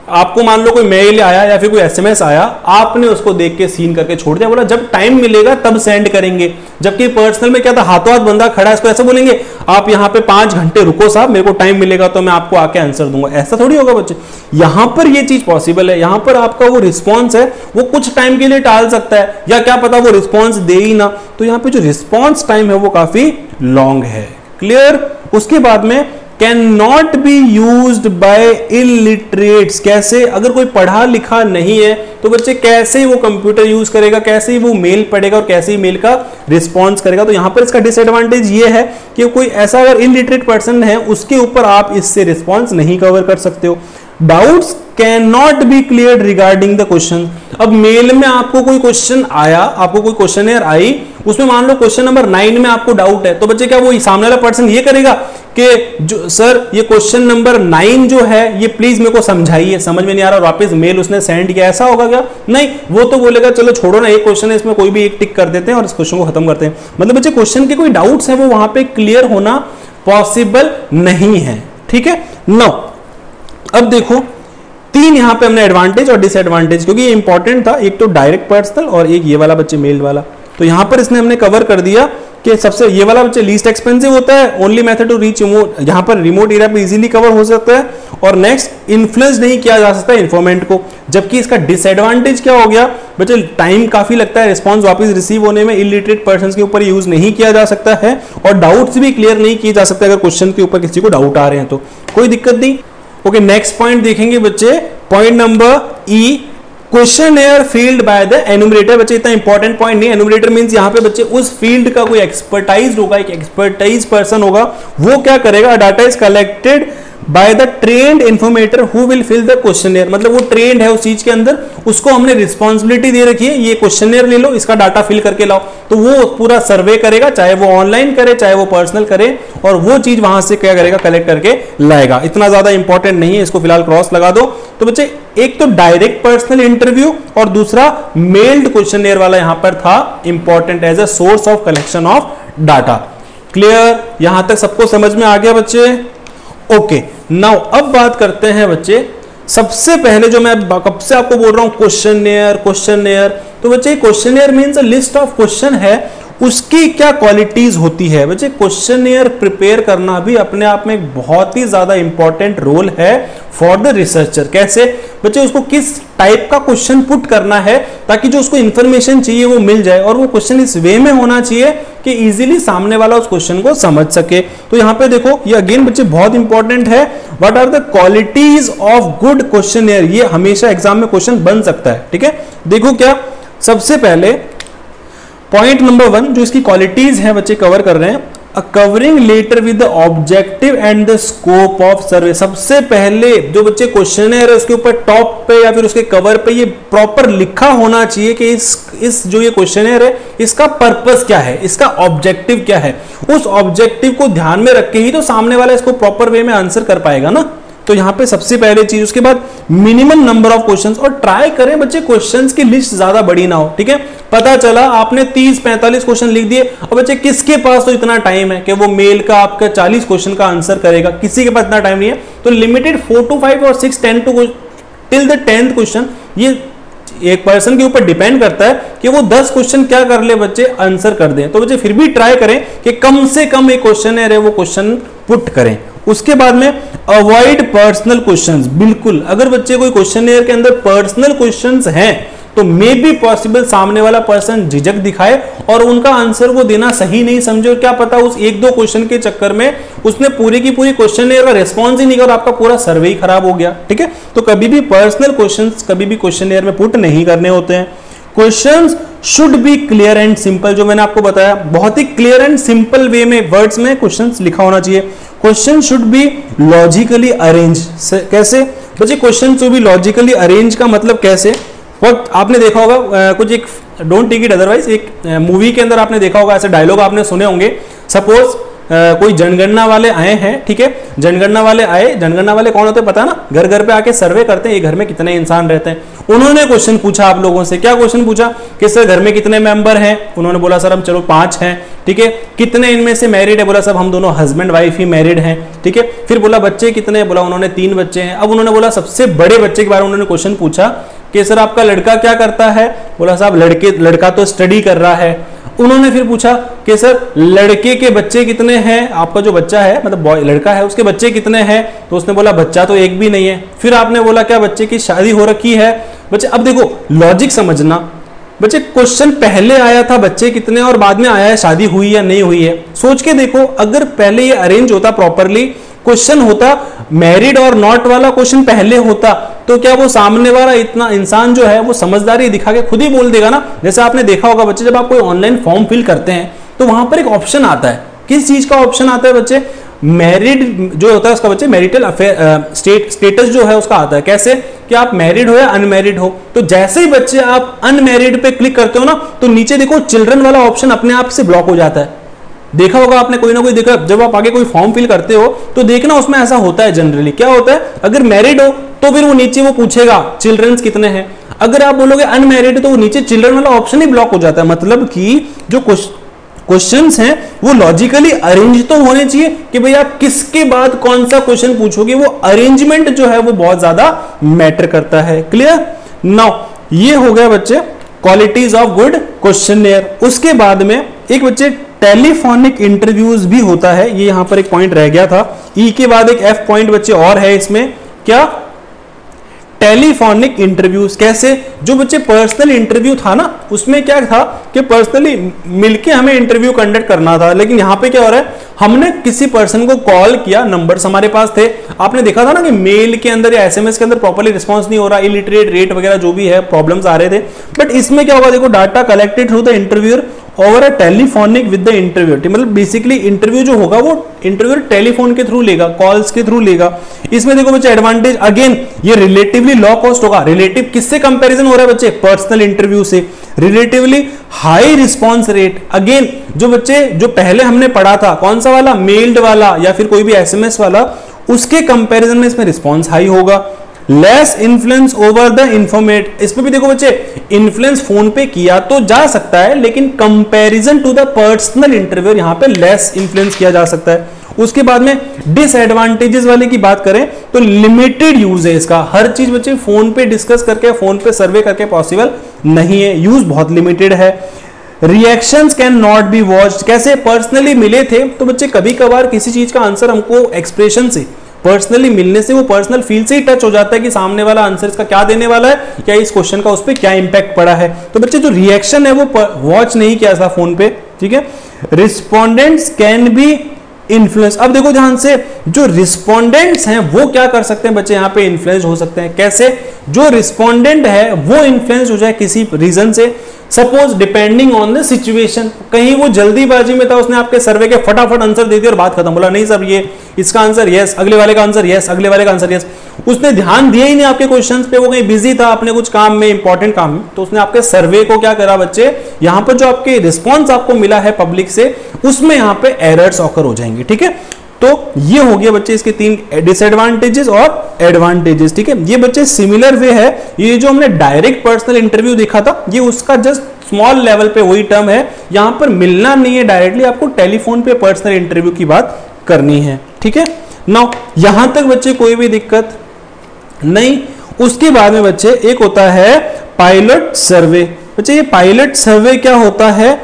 [SPEAKER 1] आपको मान लो कोई मेल आया या फिर कोई एसएमएस आया, आपने उसको देख के सीन करके छोड़ दिया, बोला जब टाइम मिलेगा तब सेंड करेंगे। जबकि पर्सनल में क्या था, हाथों हाथ बंदा खड़ा है, इसको ऐसे बोलेंगे आप यहां पे 5 घंटे रुको साहब, मेरे को टाइम मिलेगा तो मैं आपको आके आंसर दूंगा, ऐसा थोड़ी होगा बच्चे। यहां पर ये चीज पॉसिबल है, यहां पर आपका वो रिस्पॉन्स है वो कुछ टाइम के लिए टाल सकता है, या क्या पता वो रिस्पॉन्स दे ही ना, तो यहां पे जो रिस्पॉन्स टाइम है वो काफी लॉन्ग है। क्लियर। उसके बाद में can not be used by illiterates, कैसे, अगर कोई पढ़ा लिखा नहीं है तो बच्चे कैसे ही वो कंप्यूटर यूज करेगा, कैसे ही वो मेल पढ़ेगा और कैसे ही मेल का रिस्पॉन्स करेगा। तो यहां पर इसका डिसएडवांटेज ये है कि कोई ऐसा अगर इलिटरेट पर्सन है उसके ऊपर आप इससे रिस्पॉन्स नहीं कवर कर सकते हो। Doubts can not B clear regarding the question. अब मेल में आपको कोई क्वेश्चन आया, आपको कोई क्वेश्चन आई, उसमें मान लो क्वेश्चन नंबर 9 में आपको डाउट है, तो बच्चे क्या वो सामने वाला पर्सन ये करेगा कि जो सर ये क्वेश्चन नंबर 9 जो है ये प्लीज मेरे को समझाइए, समझ में नहीं आ रहा, और वापस मेल उसने सेंड किया, ऐसा होगा क्या? नहीं, वो तो बोलेगा चलो छोड़ो ना, एक क्वेश्चन है इसमें कोई भी एक टिक कर देते हैं और इस क्वेश्चन को खत्म करते हैं। मतलब बच्चे क्वेश्चन के कोई डाउट्स है वो वहां पे क्लियर होना पॉसिबल नहीं है। ठीक है। नो, अब देखो 3 यहां पे हमने एडवांटेज और डिसएडवांटेज, क्योंकि ये इंपॉर्टेंट था, एक तो डायरेक्ट पर्सनल और एक ये वाला बच्चे मेल वाला, तो यहां पर इसने हमने कवर कर दिया कि सबसे ये वाला बच्चे लीस्ट एक्सपेंसिव होता है, only method to reach remote, यहां पर रिमोट एरिया पे इजीली कवर हो सकता है, और नेक्स्ट इन्फ्लुएंस नहीं किया जा सकता इन्फॉर्मेंट को। जबकि इसका डिसएडवांटेज क्या हो गया बच्चे, टाइम काफी लगता है रिस्पांस वापस रिसीव होने में, इलिटरेट पर्सन के ऊपर यूज नहीं किया जा सकता है, और डाउट्स भी क्लियर नहीं किए जा सकते अगर क्वेश्चन के ऊपर किसी को डाउट आ रहे हैं तो कोई दिक्कत नहीं। ओके, नेक्स्ट पॉइंट देखेंगे बच्चे, point number E, questionnaire field by the एनुमरेटर। बच्चे इतना इंपॉर्टेंट पॉइंट नहीं, एनुमरेटर मींस यहां पे बच्चे उस फील्ड का कोई एक्सपर्टाइज होगा, एक एक्सपर्टाइज पर्सन होगा, वो क्या करेगा, data is collected by the trained informator who will fill the questionnaire. मतलब वो ट्रेंड है उस चीज के अंदर, उसको हमने रिस्पॉन्सिबिलिटी दे रखी है, ये क्वेश्चनेयर ले लो, इसका डाटा फिल करके लाओ, तो वो पूरा सर्वे करेगा, चाहे वो ऑनलाइन करे चाहे वो पर्सनल करे, और वो चीज वहां से क्या करेगा, कलेक्ट करके लाएगा। इतना ज्यादा इंपॉर्टेंट नहीं है, इसको फिलहाल क्रॉस लगा दो। तो बच्चे एक तो डायरेक्ट पर्सनल इंटरव्यू और दूसरा मेल्ड क्वेश्चनेयर वाला यहां पर था important as a source of collection of data. Clear, यहां तक सबको समझ में आ गया बच्चे? ओके, नाउ अब बात करते हैं बच्चे, सबसे पहले जो मैं कब से आपको बोल रहा हूं क्वेश्चनेयर, तो बच्चे questionnaire means a list of question है, उसकी क्या क्वालिटीज होती है। बच्चे क्वेश्चनेयर प्रिपेयर करना भी अपने आप में एक बहुत ही ज्यादा इंपॉर्टेंट रोल है फॉर द रिसर्चर। कैसे बच्चे, उसको किस टाइप का क्वेश्चन पुट करना है ताकि जो उसको इंफॉर्मेशन चाहिए वो मिल जाए, और वो क्वेश्चन इस वे में होना चाहिए कि इजीली सामने वाला उस क्वेश्चन को समझ सके। तो यहां पे देखो, ये अगेन बच्चे बहुत इंपॉर्टेंट है, what are the qualities of good questionnaire. ये हमेशा एग्जाम में क्वेश्चन बन सकता है। ठीक है, देखो क्या, सबसे पहले पॉइंट नंबर 1 जो इसकी क्वालिटीज हैं बच्चे कवर कर रहे हैं, a covering letter with the objective and the scope of survey. सबसे पहले जो बच्चे क्वेश्चनेयर है उसके ऊपर टॉप पे या फिर उसके कवर पे ये प्रॉपर लिखा होना चाहिए कि इस जो ये क्वेश्चनेयर है इसका पर्पस क्या है, इसका ऑब्जेक्टिव क्या है। उस ऑब्जेक्टिव को ध्यान में रख के ही तो सामने वाला इसको प्रॉपर वे में आंसर कर पाएगा ना। तो यहां पे सबसे पहले चीज, उसके बाद मिनिमम नंबर ऑफ क्वेश्चंस, और ट्राई करें बच्चे क्वेश्चंस की लिस्ट ज्यादा बड़ी ना हो। ठीक है, पता चला आपने 30-45 क्वेश्चन लिख दिए, और बच्चे किसके पास तो इतना टाइम है कि वो मेल का आपका 40 क्वेश्चन का आंसर करेगा, किसी के पास इतना टाइम नहीं है। तो लिमिटेड 4 to 5 और 6 10 to till the 10th question, ये एक पर्सन के ऊपर डिपेंड करता है कि वो 10 क्वेश्चन क्या कर ले बच्चे, आंसर कर दें। तो बच्चे फिर भी ट्राई करें कि कम से कम एक क्वेश्चन है वो क्वेश्चन पुट करें। उसके बाद में अवॉइड पर्सनल क्वेश्चंस। बिल्कुल, अगर बच्चे कोई क्वेश्चनेयर के अंदर पर्सनल क्वेश्चंस हैं तो मे बी पॉसिबल सामने वाला पर्सन झिझक दिखाए और उनका आंसर वो देना सही नहीं समझे, और क्या पता उस 1-2 क्वेश्चन के चक्कर में उसने पूरी की पूरी क्वेश्चनेयर का रिस्पॉन्स ही नहीं किया और आपका पूरा सर्वे ही खराब हो गया। ठीक है, तो कभी भी पर्सनल क्वेश्चंस कभी भी क्वेश्चनेयर में पुट नहीं करने होते हैं। Questions should be clear and simple, जो मैंने आपको बताया बहुत ही क्लियर एंड सिंपल वे में वर्ड्स में क्वेश्चंस लिखा होना चाहिए। Question should be logically arrange. कैसे बच्चे, question should be logically arrange का मतलब कैसे, वक्त आपने देखा होगा कुछ एक डोंट टेक इट अदरवाइज, एक मूवी के अंदर आपने देखा होगा ऐसे डायलॉग आपने सुने होंगे। सपोज कोई जनगणना वाले आए हैं, ठीक है, जनगणना वाले आए, जनगणना वाले कौन होते हैं पता है ना, घर घर पे आके सर्वे करते हैं ये घर में कितने इंसान रहते हैं। उन्होंने क्वेश्चन पूछा आप लोगों से, क्या क्वेश्चन पूछा कि सर घर में कितने मेंबर हैं, उन्होंने बोला सर हम चलो 5 हैं, ठीक है, कितने इनमें से मैरिड है, बोला सब हम दोनों हस्बैंड वाइफ ही मैरिड हैं, ठीक है, फिर बोला बच्चे कितने हैं, बोला उन्होंने 3 बच्चे हैं। अब उन्होंने बोला सबसे बड़े बच्चे के बारे में उन्होंने क्वेश्चन पूछा कि सर आपका लड़का क्या करता है, बोला साहब लड़का तो स्टडी कर रहा है। उन्होंने फिर पूछा कि सर लड़के के बच्चे कितने हैं, आपका जो बच्चा है मतलब बॉय लड़का है उसके बच्चे कितने हैं, तो उसने बोला बच्चा तो एक भी नहीं है। फिर आपने बोला क्या बच्चे की शादी हो रखी है। बच्चे अब देखो लॉजिक समझना, बच्चे क्वेश्चन पहले आया था बच्चे कितने और बाद में आया है शादी हुई या नहीं हुई है। सोच के देखो अगर पहले ये अरेंज होता प्रॉपरली, क्वेश्चन होता मैरिड और नॉट वाला क्वेश्चन पहले होता, तो क्या वो सामने वाला इतना इंसान जो है वो समझदारी दिखा के खुद ही बोल देगा ना। जैसे आपने देखा होगा बच्चे जब आप कोई ऑनलाइन फॉर्म फिल करते हैं तो वहां पर एक ऑप्शन आता है, किस चीज का ऑप्शन आता है बच्चे, मैरिड जो होता है उसका बच्चे मैरिटल अफेयर स्टेटस जो है उसका आता है, कैसे कि आप मैरिड हो या अनमैरिड हो। तो जैसे ही बच्चे आप अनमैरिड पे क्लिक करते हो ना तो नीचे देखो चिल्ड्रन वाला ऑप्शन अपने आप से ब्लॉक हो जाता है। देखा होगा आपने कोई ना कोई, देखा जब आप आगे कोई फॉर्म फिल करते हो तो देखना उसमें ऐसा होता है जनरली, क्या होता है अगर मैरिड हो तो फिर वो नीचे वो पूछेगा चिल्ड्रंस कितने हैं, अगर आप बोलोगे अनमैरिड तो वो नीचे चिल्ड्रन वाला ऑप्शन ही ब्लॉक हो जाता है। मतलब कि जो क्वेश्चंस हैं वो लॉजिकली अरेंज तो होने चाहिए कि भाई आप किसके बाद कौन सा क्वेश्चन पूछोगे, वो अरेंजमेंट जो है वो बहुत ज्यादा मैटर करता है। क्लियर। नाउ ये हो गया बच्चे क्वालिटीज ऑफ गुड क्वेश्चनियर। उसके बाद में एक बच्चे टेलीफोनिक इंटरव्यूज भी होता है, ये यहां पर एक पॉइंट रह गया था, ई के बाद एक एफ पॉइंट बच्चे और है इसमें, क्या टेलीफोनिक इंटरव्यूज। कैसे, जो बच्चे पर्सनल इंटरव्यू था ना उसमें क्या था कि पर्सनली मिलके हमें इंटरव्यू कंडक्ट करना था, लेकिन यहां पे क्या हो रहा है हमने किसी पर्सन को कॉल किया, नंबर्स हमारे पास थे, आपने देखा था ना कि मेल के अंदर या एसएमएस के अंदर प्रॉपर्ली रिस्पांस नहीं हो रहा, इलिटरेट रेट वगैरह जो भी है प्रॉब्लम्स आ रहे थे। बट इसमें क्या होगा देखो, data collected through the interviewer over a telephonic with the interviewer, मतलब बेसिकली इंटरव्यू जो होगा वो इंटरव्यूअर टेलीफोन के थ्रू लेगा, कॉल्स के थ्रू लेगा। इसमें देखो बच्चे एडवांटेज, अगेन ये रिलेटिवली लो कॉस्ट होगा। रिलेटिव किससे कंपैरिजन हो रहा है बच्चे, पर्सनल इंटरव्यू से। Relatively high response rate, again जो बच्चे जो पहले हमने पढ़ा था कौन सा वाला, मेल्ड वाला या फिर कोई भी एसएमएस वाला, उसके कंपैरिजन में इसमें रिस्पांस हाई होगा। लेस इन्फ्लुएंस ओवर द इंफॉर्मेट, इसमें भी देखो बच्चे इन्फ्लुएंस फोन पे किया तो जा सकता है, लेकिन comparison to the personal interview यहां पे लेस इन्फ्लुएंस किया जा सकता है। उसके बाद में डिसएडवांटेजेस वाले की बात करें तो लिमिटेड यूज है इसका, हर चीज बच्चे फोन पे डिस्कस करके फोन पे सर्वे करके पॉसिबल नहीं है, यूज बहुत लिमिटेड है। Reactions can not B watched, कैसे पर्सनली मिले थे तो बच्चे कभी कभार किसी चीज का आंसर हमको एक्सप्रेशन से, पर्सनली मिलने से, वो पर्सनल फील से ही टच हो जाता है कि सामने वाला आंसर इसका क्या देने वाला है, क्या इस क्वेश्चन का उस पर क्या इंपैक्ट पड़ा है। तो बच्चे जो रिएक्शन है वो वॉच नहीं किया था फोन पे, ठीक है। रिस्पोंडेंट्स कैन बी इन्फ्लुएंस, अब देखो ध्यान से, जो रिस्पोंडेंट्स हैं वो क्या कर सकते हैं बच्चे, यहाँ पे इन्फ्लुएंस हो सकते हैं। कैसे, जो रिस्पोंडेंट है वो इन्फ्लुएंस हो जाए किसी रीजन से, suppose depending on the situation, कहीं वो जल्दीबाजी में था, उसने आपके सर्वे के फटाफट आंसर दे दिया और बात खत्म, बोला नहीं सर ये इसका आंसर यस, अगले वाले का आंसर यस, अगले वाले का आंसर यस, उसने ध्यान दिया ही नहीं आपके क्वेश्चंस पे, वो कहीं बिजी था अपने कुछ काम में, इंपॉर्टेंट काम में, तो उसने आपके सर्वे को क्या करा बच्चे, यहां पर जो आपके रिस्पॉन्स आपको मिला है पब्लिक से उसमें यहां पे एरर्स ऑकर हो जाएंगे, ठीक है। तो ये हो गया बच्चे इसके 3 डिसएडवांटेजेस और एडवांटेजेस, ठीक है। ये बच्चे सिमिलर वे है, ये जो हमने डायरेक्ट पर्सनल इंटरव्यू देखा था ये उसका जस्ट स्मॉल लेवल पे वही टर्म है, यहां पर मिलना नहीं है डायरेक्टली, आपको टेलीफोन पे पर्सनल इंटरव्यू की बात करनी है, ठीक है। नाउ यहां तक बच्चे कोई भी दिक्कत नहीं। उसके बाद में बच्चे एक होता है पायलट सर्वे। बच्चे ये पायलट सर्वे क्या होता है,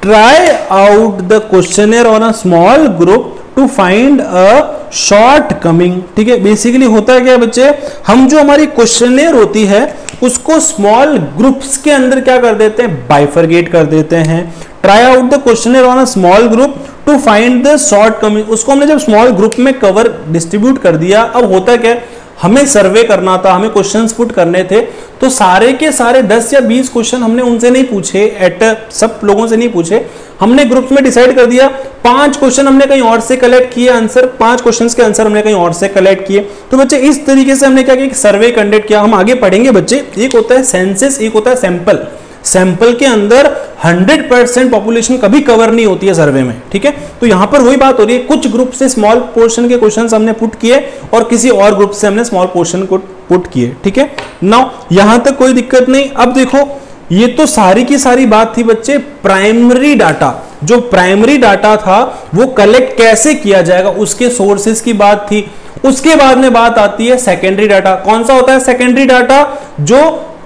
[SPEAKER 1] try out the questionnaire on a small group to find a shortcoming, ठीक है। बेसिकली होता है क्या बच्चे, हम जो हमारी क्वेश्चनर होती है उसको स्मॉल ग्रुप्स के अंदर क्या कर देते हैं, बाइफरगेट कर देते हैं। Try out the questionnaire on a small group to find the shortcoming, उसको हमने जब स्मॉल ग्रुप में कवर डिस्ट्रीब्यूट कर दिया, अब होता क्या, हमें सर्वे करना था, हमें क्वेश्चंस पुट करने थे, तो सारे के सारे 10 या 20 क्वेश्चन हमने उनसे नहीं पूछे, एट सब लोगों से नहीं पूछे, हमने ग्रुप्स में डिसाइड कर दिया 5 क्वेश्चन हमने कहीं और से कलेक्ट किए आंसर, 5 क्वेश्चंस के आंसर हमने कहीं और से कलेक्ट किए। तो बच्चे इस तरीके से हमने क्या किया, सर्वे कंडक्ट किया। हम आगे पढ़ेंगे बच्चे, एक होता है सेंसस, एक होता है सैंपल। सैंपल के अंदर 100% पॉपुलेशन कभी कवर नहीं होती है सर्वे में, ठीक है। तो यहां पर वही बात हो रही है, कुछ ग्रुप से स्मॉल पोर्शन के क्वेश्चंस हमने पुट किए और किसी और ग्रुप से हमने स्मॉल पोर्शन को पुट किए, ठीक है। नाउ यहां तक कोई दिक्कत नहीं। अब देखो ये तो सारी की सारी बात थी बच्चे प्राइमरी डाटा, जो प्राइमरी डाटा था वो कलेक्ट कैसे किया जाएगा उसके सोर्सेस की बात थी। उसके बाद में बात आती है सेकेंडरी डाटा। कौन सा होता है सेकेंडरी डाटा? जो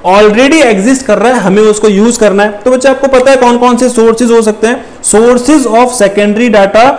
[SPEAKER 1] ऑलरेडी एग्जिस्ट कर रहा है, हमें उसको यूज करना है। तो बच्चे आपको पता है कौन कौन से सोर्सेज हो सकते हैं। सोर्सेज ऑफ सेकेंडरी डाटा,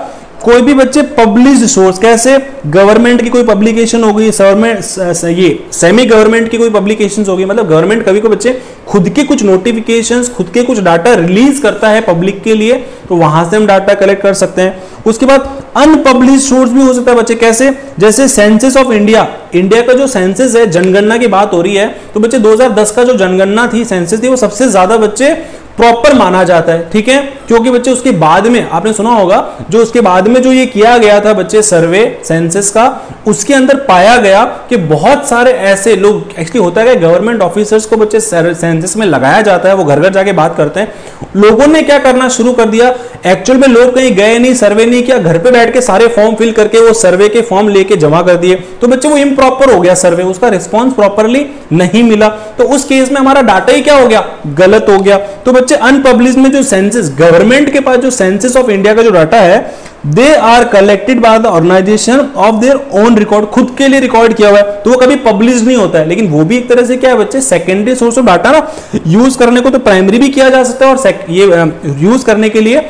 [SPEAKER 1] कोई भी बच्चे पब्लिश्ड सोर्स, कैसे गवर्नमेंट की कोई पब्लिकेशन हो गई, ये सेमी गवर्नमेंट की कोई पब्लिकेशंस हो गई, मतलब गवर्नमेंट कभी को बच्चे खुद के कुछ नोटिफिकेशंस, खुद के कुछ डाटा रिलीज करता है पब्लिक के लिए, तो वहां से हम डाटा कलेक्ट कर सकते हैं। उसके बाद अनपब्लिश्ड सोर्स भी हो सकता है बच्चे, कैसे? जैसे सेंसस ऑफ इंडिया, इंडिया का जो सेंसस है, जनगणना की बात हो रही है, तो बच्चे 2010 का जो जनगणना थी, सेंसस थी, वो सबसे ज्यादा बच्चे प्रॉपर माना जाता है, ठीक है। क्योंकि बच्चे उसके बाद में आपने सुना होगा, जो उसके बाद में जो ये किया गया था बच्चे सर्वे सेंसस का, उसके अंदर पाया गया कि बहुत सारे ऐसे लोग, एक्चुअली होता है कि गवर्नमेंट ऑफिसर्स को बच्चे सेंसस में लगाया जाता है, वो घर घर जाके बात करते हैं। लोगों ने क्या करना शुरू कर दिया, एक्चुअल में लोग कहीं गए नहीं, सर्वे नहीं किया, घर पे बैठ के सारे फॉर्म फिल करके वो सर्वे के फॉर्म लेके जमा कर दिए, तो बच्चे वो इम्प्रॉपर हो गया सर्वे, उसका रिस्पॉन्स प्रॉपरली नहीं मिला। तो उस केस में हमारा डाटा ही क्या हो गया, गलत हो गया। तो बच्चे अनपब्लिश्ड में जो सेंसस, गवर्नमेंट के पास जो सेंसस ऑफ इंडिया का जो डाटा है, they are collected by the organization of their own record, खुद के लिए रिकॉर्ड किया हुआ है, तो वो कभी पब्लिश नहीं होता है। लेकिन वो भी एक तरह से क्या है बच्चे, सेकेंडरी सोर्स ऑफ डाटा ना, यूज करने को तो प्राइमरी भी किया जा सकता है, और ये यूज करने के लिए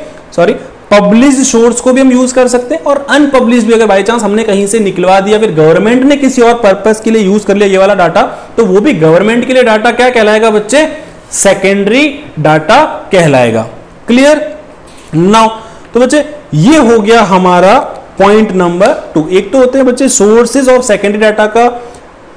[SPEAKER 1] पब्लिश्ड सोर्स को भी हम यूज कर सकते हैं, और अनपब्लिश्ड भी अगर बाई चांस हमने कहीं से निकलवा दिया, फिर गवर्नमेंट ने किसी और पर्पस के लिए यूज कर लिया ये वाला डाटा, तो वो भी गवर्नमेंट के लिए डाटा क्या कहलाएगा बच्चे, सेकेंडरी डाटा कहलाएगा। क्लियर? नाउ तो बच्चे ये हो गया हमारा पॉइंट नंबर 2। एक तो होते हैं बच्चे सोर्सेज ऑफ सेकेंडरी डाटा का,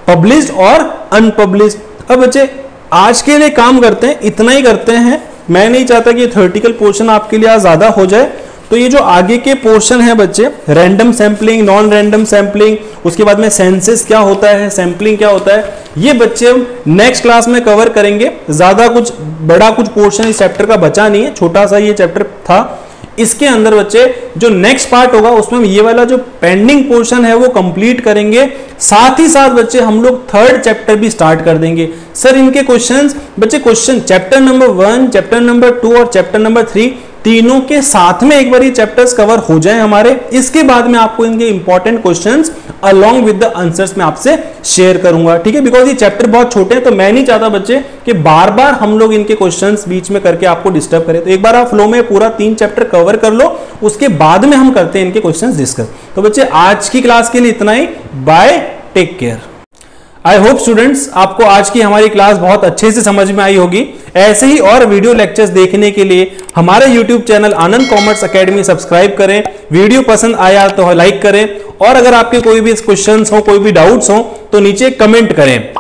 [SPEAKER 1] पब्लिश्ड और अनपब्लिश्ड। अब बच्चे आज के लिए काम करते हैं, इतना ही करते हैं। मैं नहीं चाहता कि थ्योरेटिकल पोर्शन आपके लिए ज्यादा हो जाए, तो ये जो आगे के पोर्शन है बच्चे, random sampling, non random sampling, उसके बाद में सेंसस क्या होता है, सैंपलिंग क्या होता है, ये बच्चे हम नेक्स्ट क्लास में कवर करेंगे। ज्यादा कुछ बड़ा कुछ पोर्शन इस चैप्टर का बचा नहीं है, छोटा सा ये चैप्टर था। इसके अंदर बच्चे जो नेक्स्ट पार्ट होगा उसमें हम ये वाला जो पेंडिंग पोर्शन है वो कंप्लीट करेंगे। साथ ही साथ बच्चे हम लोग थर्ड चैप्टर भी स्टार्ट कर देंगे। सर इनके क्वेश्चंस बच्चे, question chapter number 1, chapter number 2 और चैप्टर नंबर 3 तीनों के साथ में एक बार ये चैप्टर्स कवर हो जाए हमारे, इसके बाद में आपको इनके important questions along with the answers में आपसे शेयर करूंगा, ठीक है। बिकॉज ये चैप्टर बहुत छोटे हैं, तो मैं नहीं चाहता बच्चे कि बार बार हम लोग इनके क्वेश्चंस बीच में करके आपको डिस्टर्ब करें। तो एक बार आप फ्लो में पूरा 3 चैप्टर कवर कर लो, उसके बाद में हम करते हैं इनके क्वेश्चंस डिस्कस। तो बच्चे आज की क्लास के लिए इतना ही। Bye, take care. I hope students आपको आज की हमारी क्लास बहुत अच्छे से समझ में आई होगी। ऐसे ही और वीडियो लेक्चर्स देखने के लिए हमारे यूट्यूब चैनल आनंद कॉमर्स एकेडमी सब्सक्राइब करें। वीडियो पसंद आया तो लाइक करें, और अगर आपके कोई भी क्वेश्चंस हो, कोई भी डाउट्स हो, तो नीचे कमेंट करें।